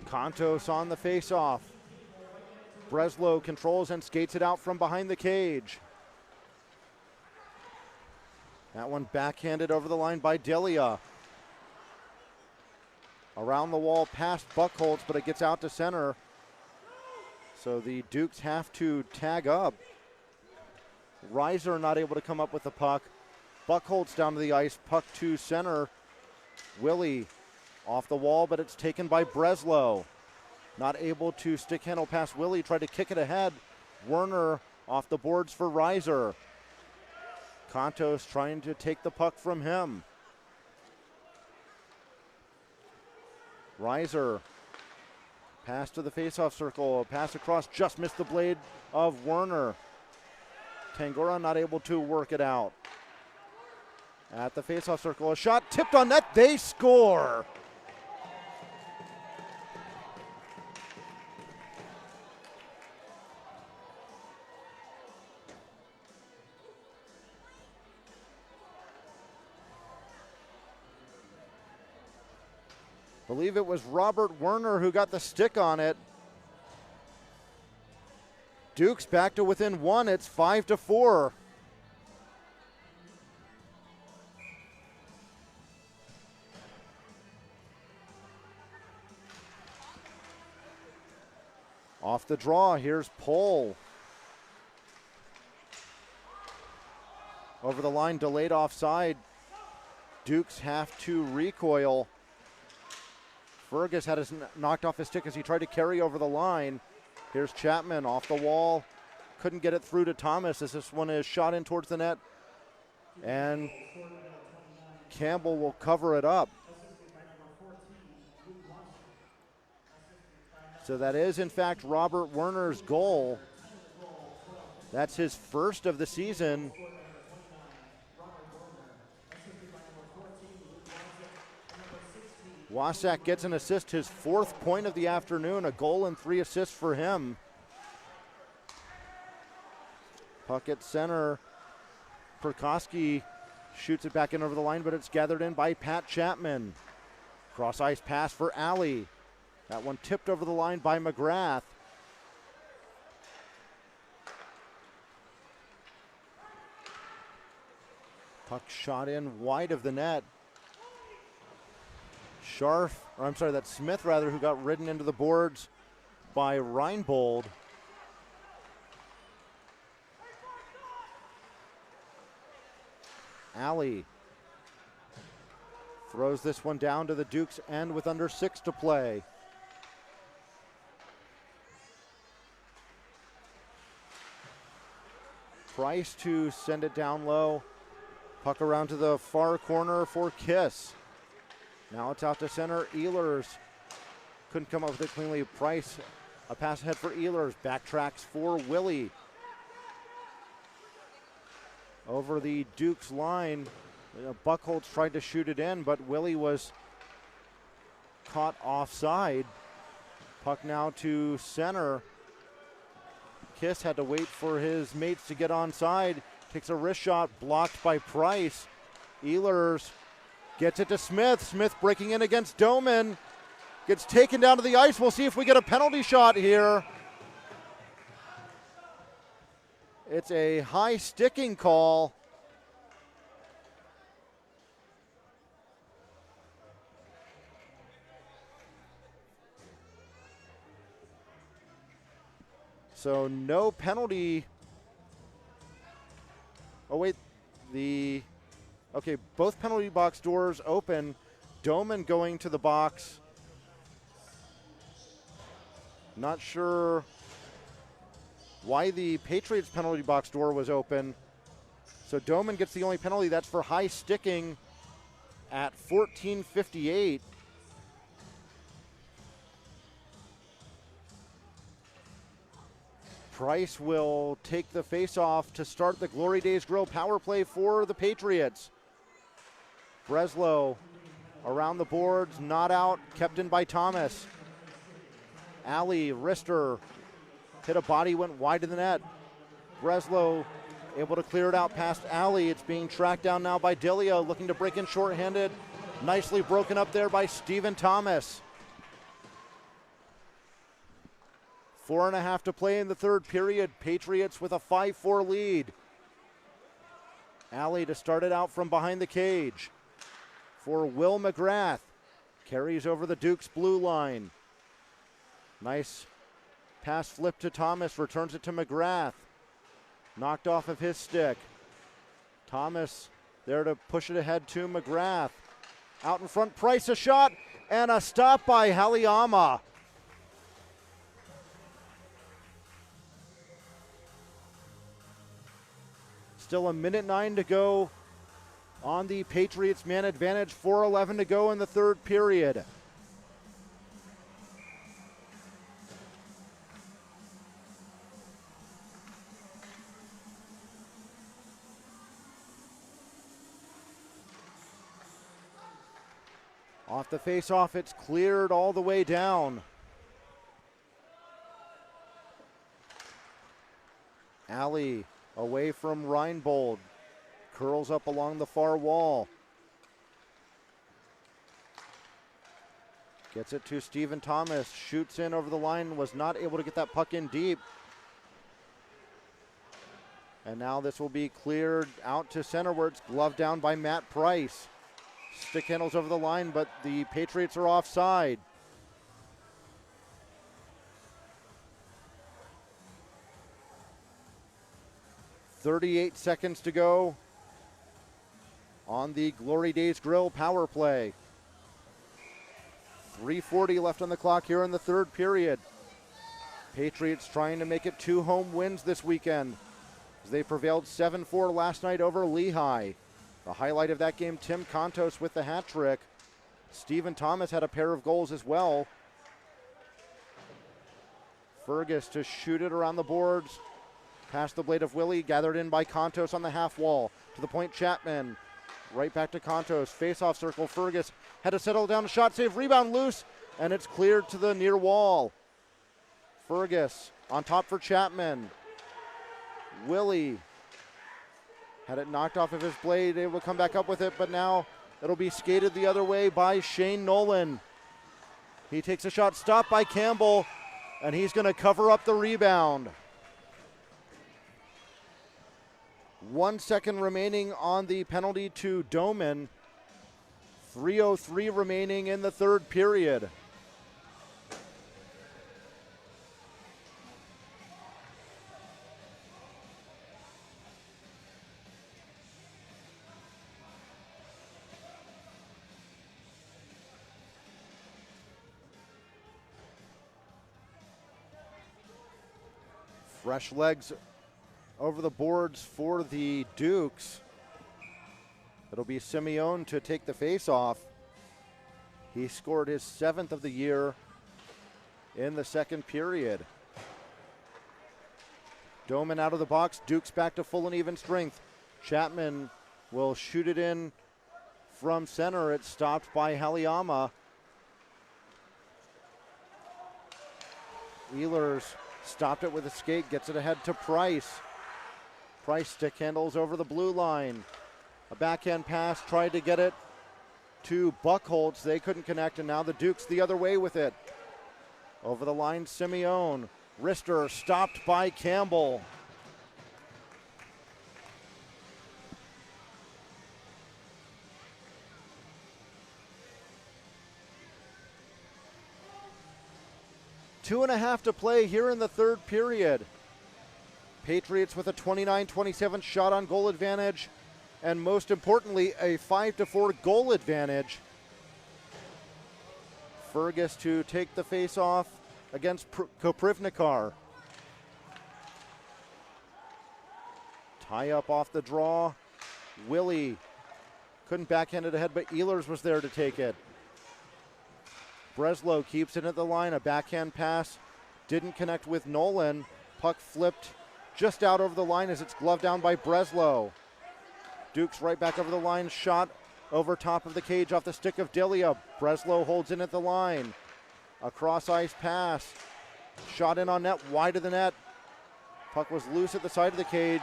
Contos on the faceoff. Breslow controls and skates it out from behind the cage. That one backhanded over the line by Delia. Around the wall past Buchholz, but it gets out to center. So the Dukes have to tag up. Reiser not able to come up with the puck. Buchholz down to the ice, puck to center. Willie off the wall, but it's taken by Breslow. Not able to stick handle past Willie. Tried to kick it ahead. Werner off the boards for Reiser. Contos trying to take the puck from him. Reiser. Pass to the faceoff circle. Pass across. Just missed the blade of Werner. Tangora not able to work it out. At the faceoff circle. A shot tipped on net. They score. Believe it was Robert Werner who got the stick on it. Dukes back to within one. It's 5-4. Off the draw, here's Pohl. Over the line, delayed offside. Dukes have to recoil. Fergus had his knocked off his stick as he tried to carry over the line. Here's Chapman off the wall. Couldn't get it through to Thomas as this one is shot in towards the net. And Campbell will cover it up. So that is, in fact, Robert Werner's goal. That's his first of the season. Wasak gets an assist, his fourth point of the afternoon, a goal and 3 assists for him. Puck at center. Perkoski shoots it back in over the line, but it's gathered in by Pat Chapman. Cross ice pass for Alley. That one tipped over the line by McGrath. Puck shot in wide of the net. That's Smith who got ridden into the boards by Reinbold. Alley throws this one down to the Dukes end with under 6 to play. Price to send it down low. Puck around to the far corner for Kiss. Now it's out to center. Ehlers couldn't come up with it cleanly. Price, a pass ahead for Ehlers. Backtracks for Willie. Over the Dukes line. Buckholz tried to shoot it in, but Willie was caught offside. Puck now to center. Kiss had to wait for his mates to get onside. Takes a wrist shot, blocked by Price. Ehlers gets it to Smith. Smith breaking in against Doman. Gets taken down to the ice. We'll see if we get a penalty shot here. It's a high sticking call. So no penalty. Oh wait, both penalty box doors open. Doman going to the box. Not sure why the Patriots penalty box door was open. So Doman gets the only penalty. That's for high sticking at 14:58. Price will take the face-off to start the Glory Days Grill power play for the Patriots. Breslow around the boards, not out, kept in by Thomas. Alley, wrister, hit a body, went wide of the net. Breslow able to clear it out past Alley. It's being tracked down now by Dillia, looking to break in shorthanded. Nicely broken up there by Stephen Thomas. 4.5 to play in the third period. Patriots with a 5-4 lead. Alley to start it out from behind the cage for Will McGrath. Carries over the Dukes blue line. Nice pass flip to Thomas. Returns it to McGrath. Knocked off of his stick. Thomas there to push it ahead to McGrath. Out in front, Price a shot and a stop by Haliyama. Still a minute 9 to go on the Patriots man advantage. 4:11 to go in the third period. Off the face-off, it's cleared all the way down. Alley away from Reinbold. Curls up along the far wall. Gets it to Stephen Thomas. Shoots in over the line. Was not able to get that puck in deep. And now this will be cleared out to center where it's gloved down by Matt Price. Stick handles over the line, but the Patriots are offside. .38 seconds to go on the Glory Days Grill power play. 3:40 left on the clock here in the third period. Patriots trying to make it 2 home wins this weekend as they prevailed 7-4 last night over Lehigh. The highlight of that game, Tim Contos with the hat trick. Stephen Thomas had a pair of goals as well. Fergus to shoot it around the boards. Past the blade of Willie, gathered in by Contos on the half wall. To the point, Chapman. Right back to Contos. Face-off circle, Fergus had to settle down a shot, save, rebound loose, and it's cleared to the near wall. Fergus on top for Chapman. Willie had it knocked off of his blade, able to come back up with it, but now it'll be skated the other way by Shane Nolan. He takes a shot, stopped by Campbell, and he's going to cover up the rebound. 1 second remaining on the penalty to Doman. 3:03 remaining in the third period. Fresh legs over the boards for the Dukes. It'll be Simeone to take the face-off. He scored his 7th of the year in the second period. Doman out of the box. Dukes back to full and even strength. Chapman will shoot it in from center. It's stopped by Haliyama. Ehlers stopped it with a skate, gets it ahead to Price. Price stick handles over the blue line. A backhand pass, tried to get it to Buckholtz. They couldn't connect, and now the Dukes the other way with it. Over the line, Simeone. Rister stopped by Campbell. Two and a half to play here in the third period. Patriots with a 29-27 shot on goal advantage, and most importantly, a 5-4 goal advantage. Fergus to take the face-off against Koprivnikar. Tie up off the draw. Willie couldn't backhand it ahead, but Ehlers was there to take it. Breslow keeps it at the line. A backhand pass didn't connect with Nolan. Puck flipped just out over the line as it's gloved down by Breslow. Dukes right back over the line. Shot over top of the cage off the stick of Delia. Breslow holds in at the line. A cross-ice pass. Shot in on net, wide of the net. Puck was loose at the side of the cage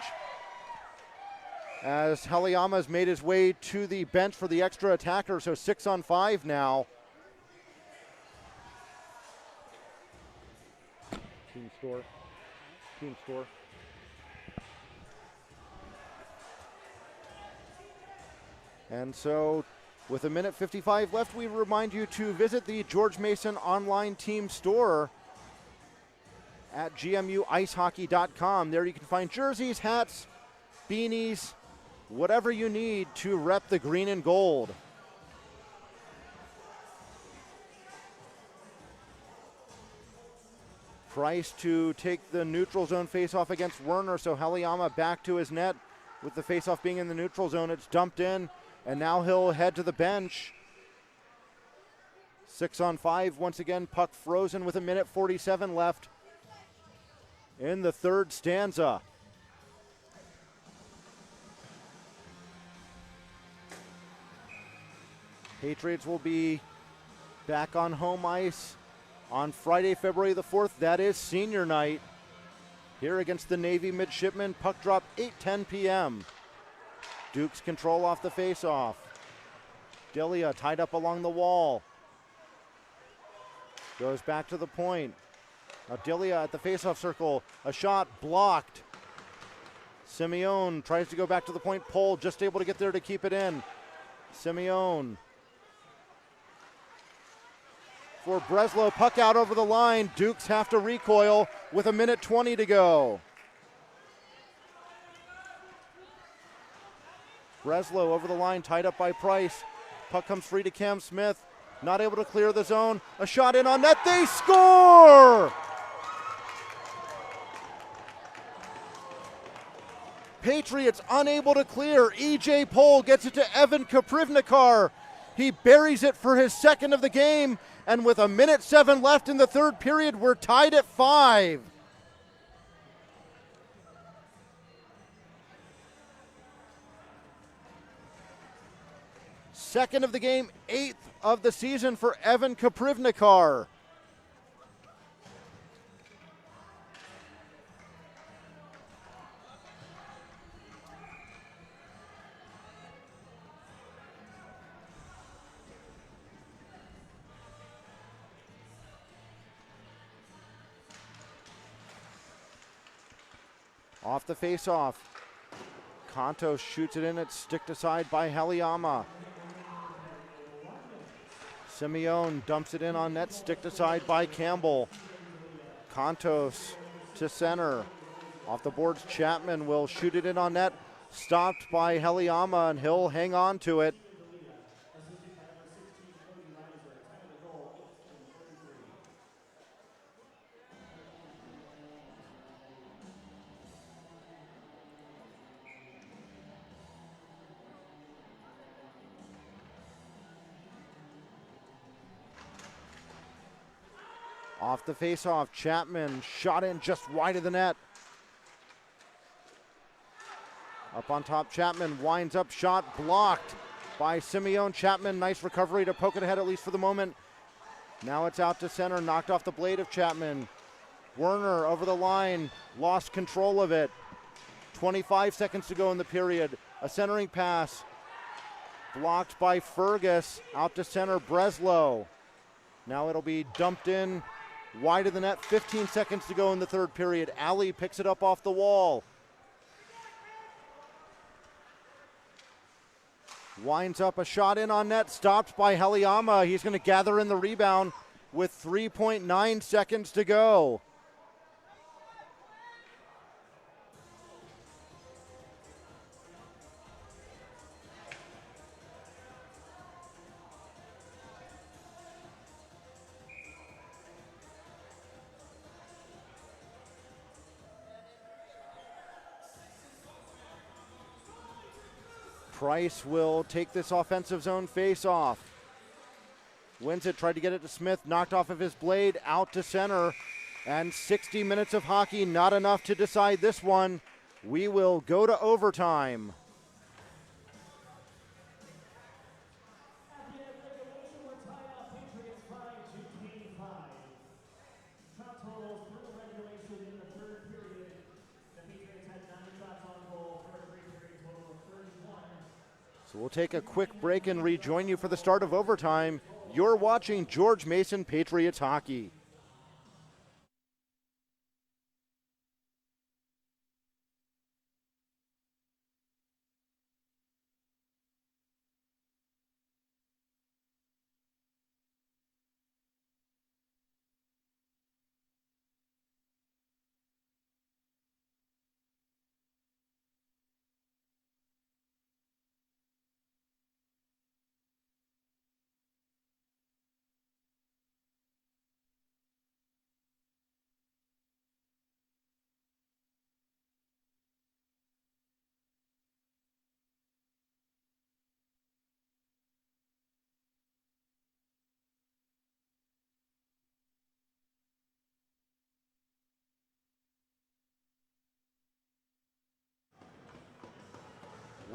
as Haliyama's made his way to the bench for the extra attacker, so 6-on-5 now. Team store. And so with a minute 55 left, we remind you to visit the George Mason online team store at gmuicehockey.com. There you can find jerseys, hats, beanies, whatever you need to rep the green and gold. Price to take the neutral zone face-off against Werner, so Haliyama back to his net. with the faceoff being in the neutral zone. It's dumped in, and now he'll head to the bench. 6-on-5 once again. Puck frozen with 1:47 left in the third stanza. Patriots will be back on home ice on Friday, February the 4th. That is senior night here against the Navy Midshipmen. Puck drop 8:10 p.m. Dukes control off the faceoff. Delia tied up along the wall. Goes back to the point. Now Delia at the faceoff circle. A shot blocked. Simeone tries to go back to the point. Pole just able to get there to keep it in. Simeone for Breslow. Puck out over the line. Dukes have to recoil with 1:20 to go. Breslow over the line, tied up by Price. Puck comes free to Cam Smith. Not able to clear the zone. A shot in on net. They score! Patriots unable to clear. E.J. Pole gets it to Evan Kaprivnikar. He buries it for his second of the game. And with 1:07 left in the third period, we're tied at 5. Second of the game, 8th of the season for Evan Kaprivnikar. Off the faceoff. Kontos shoots it in. It's sticked aside by Heliama. Simeone dumps it in on net, sticked aside by Campbell. Kontos to center. Off the boards, Chapman will shoot it in on net. Stopped by Heliama, and he'll hang on to it. Off the faceoff, Chapman shot in just wide of the net. Up on top, Chapman winds up, shot blocked by Simeone. Chapman, nice recovery to poke it ahead at least for the moment. Now it's out to center, knocked off the blade of Chapman. Werner over the line, lost control of it. 25 seconds to go in the period. A centering pass, blocked by Fergus. Out to center, Breslow. Now it'll be dumped in wide of the net. 15 seconds to go in the third period. Ali picks it up off the wall. Winds up, a shot in on net, stopped by Heliama. He's going to gather in the rebound with 3.9 seconds to go. Price will take this offensive zone face-off. Wins it, tried to get it to Smith, knocked off of his blade, out to center. And 60 minutes of hockey, not enough to decide this one. We will go to overtime. So we'll take a quick break and rejoin you for the start of overtime. You're watching George Mason Patriots hockey.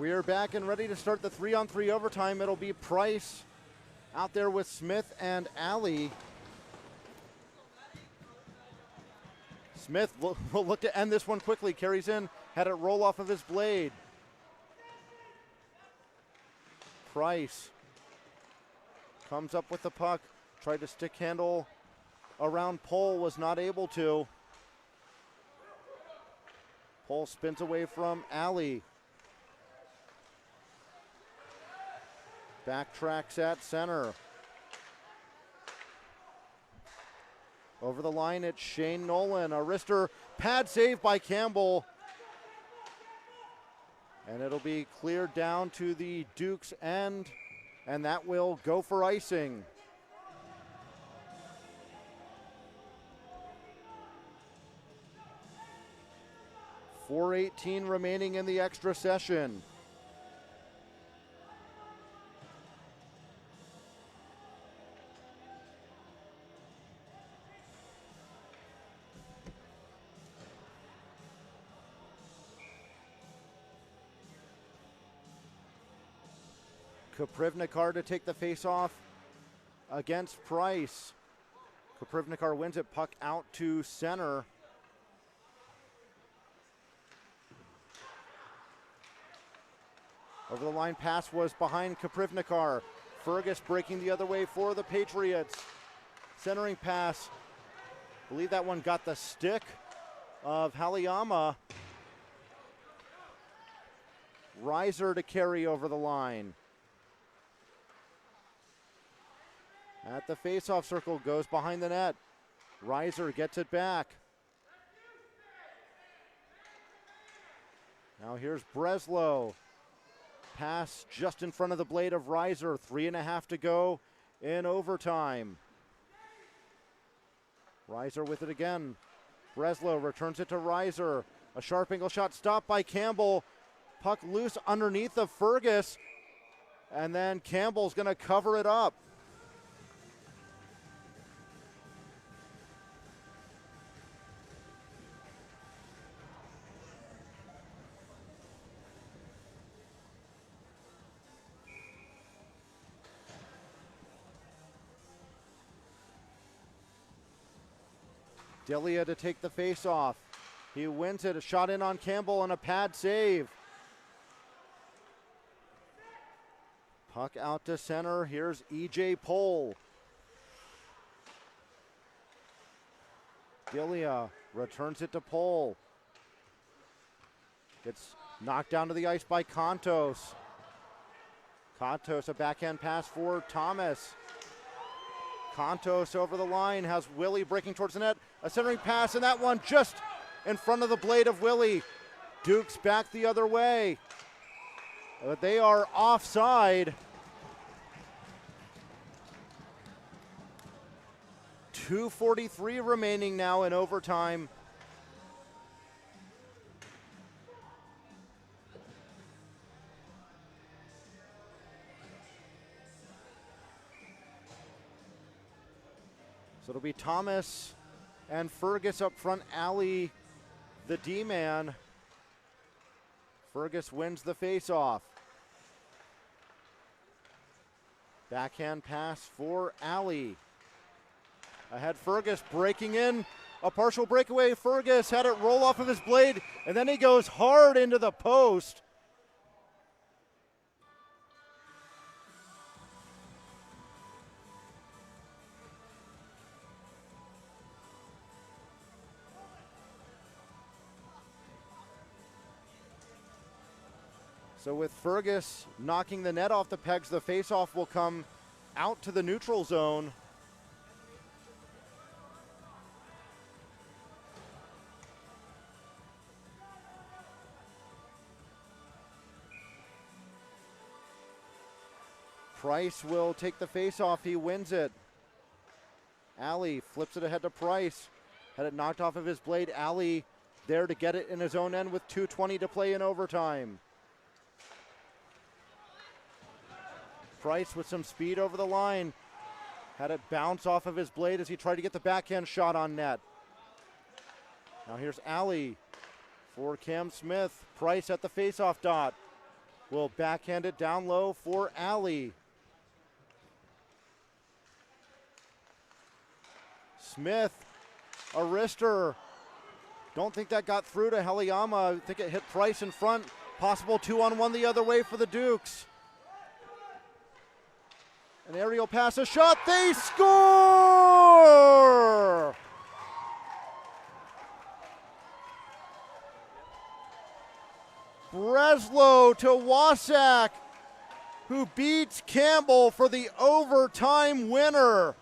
We're back and ready to start the 3-on-3 overtime. It'll be Price out there with Smith and Alley. Smith will look to end this one quickly. Carries in, had it roll off of his blade. Price comes up with the puck. Tried to stick handle around Pole, was not able to. Pole spins away from Alley. Backtracks at center. Over the line, it's Shane Nolan. A wrister pad save by Campbell. And it'll be cleared down to the Duke's end, and that will go for icing. .418 remaining in the extra session. Koprivnikar to take the face-off against Price. Koprivnikar wins it, puck out to center. Over the line pass was behind Koprivnikar. Fergus breaking the other way for the Patriots. Centering pass. I believe that one got the stick of Haliyama. Reiser to carry over the line. At the face-off circle, goes behind the net. Reiser gets it back. Now here's Breslow. Pass just in front of the blade of Reiser. 3.5 to go in overtime. Reiser with it again. Breslow returns it to Reiser. A sharp angle shot stopped by Campbell. Puck loose underneath of Fergus. And then Campbell's going to cover it up. Delia to take the face-off. He wins it, a shot in on Campbell and a pad save. Puck out to center, here's E.J. Pole. Delia returns it to Pole. Gets knocked down to the ice by Kontos. Kontos, a backhand pass for Thomas. Kontos over the line, has Willie breaking towards the net. A centering pass, and that one just in front of the blade of Willie. Duke's back the other way. But they are offside. 2:43 remaining now in overtime. So it'll be Thomas and Fergus up front. Alley, the D-man. Fergus wins the face-off. Backhand pass for Alley. Ahead Fergus breaking in. A partial breakaway. Fergus had it roll off of his blade, and then he goes hard into the post. So with Fergus knocking the net off the pegs, the faceoff will come out to the neutral zone. Price will take the faceoff. He wins it. Alley flips it ahead to Price. Had it knocked off of his blade. Alley there to get it in his own end with 2:20 to play in overtime. Price with some speed over the line. Had it bounce off of his blade as he tried to get the backhand shot on net. Now here's Alley for Cam Smith. Price at the faceoff dot. will backhand it down low for Allie. Smith, a wrister. Don't think that got through to Heliyama. I think it hit Price in front. Possible 2-on-1 the other way for the Dukes. An aerial pass, a shot, they score! Breslow to Wasak, who beats Campbell for the overtime winner.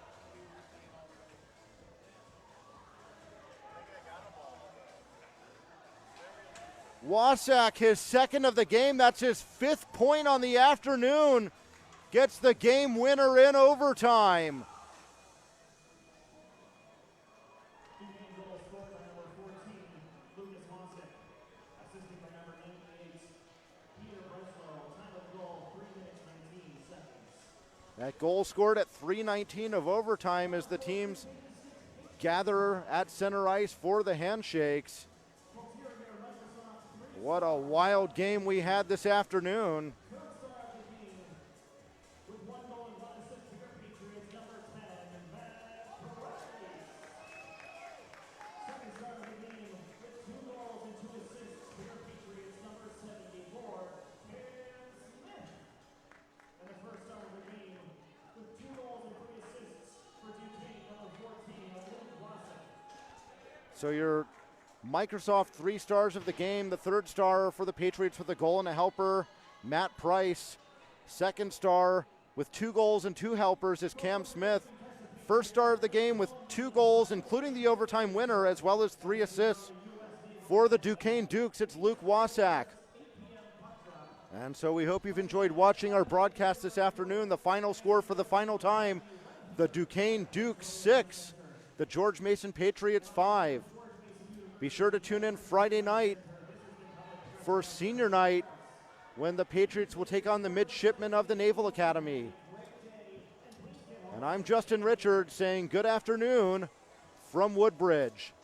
Wasak, his second of the game. That's his 5th point on the afternoon. Gets the game winner in overtime. That goal scored at 3:19 of overtime as the teams gather at center ice for the handshakes. What a wild game we had this afternoon. So your Microsoft 3 stars of the game, the 3rd star for the Patriots with a goal and a helper, Matt Price. 2nd star with 2 goals and 2 helpers is Cam Smith. 1st star of the game with 2 goals, including the overtime winner, as well as 3 assists for the Duquesne Dukes. It's Luke Wasak. And so we hope you've enjoyed watching our broadcast this afternoon. The final score for the final time, the Duquesne Dukes 6, the George Mason Patriots 5. Be sure to tune in Friday night for senior night when the Patriots will take on the midshipmen of the Naval Academy. And I'm Justin Richards saying good afternoon from Woodbridge.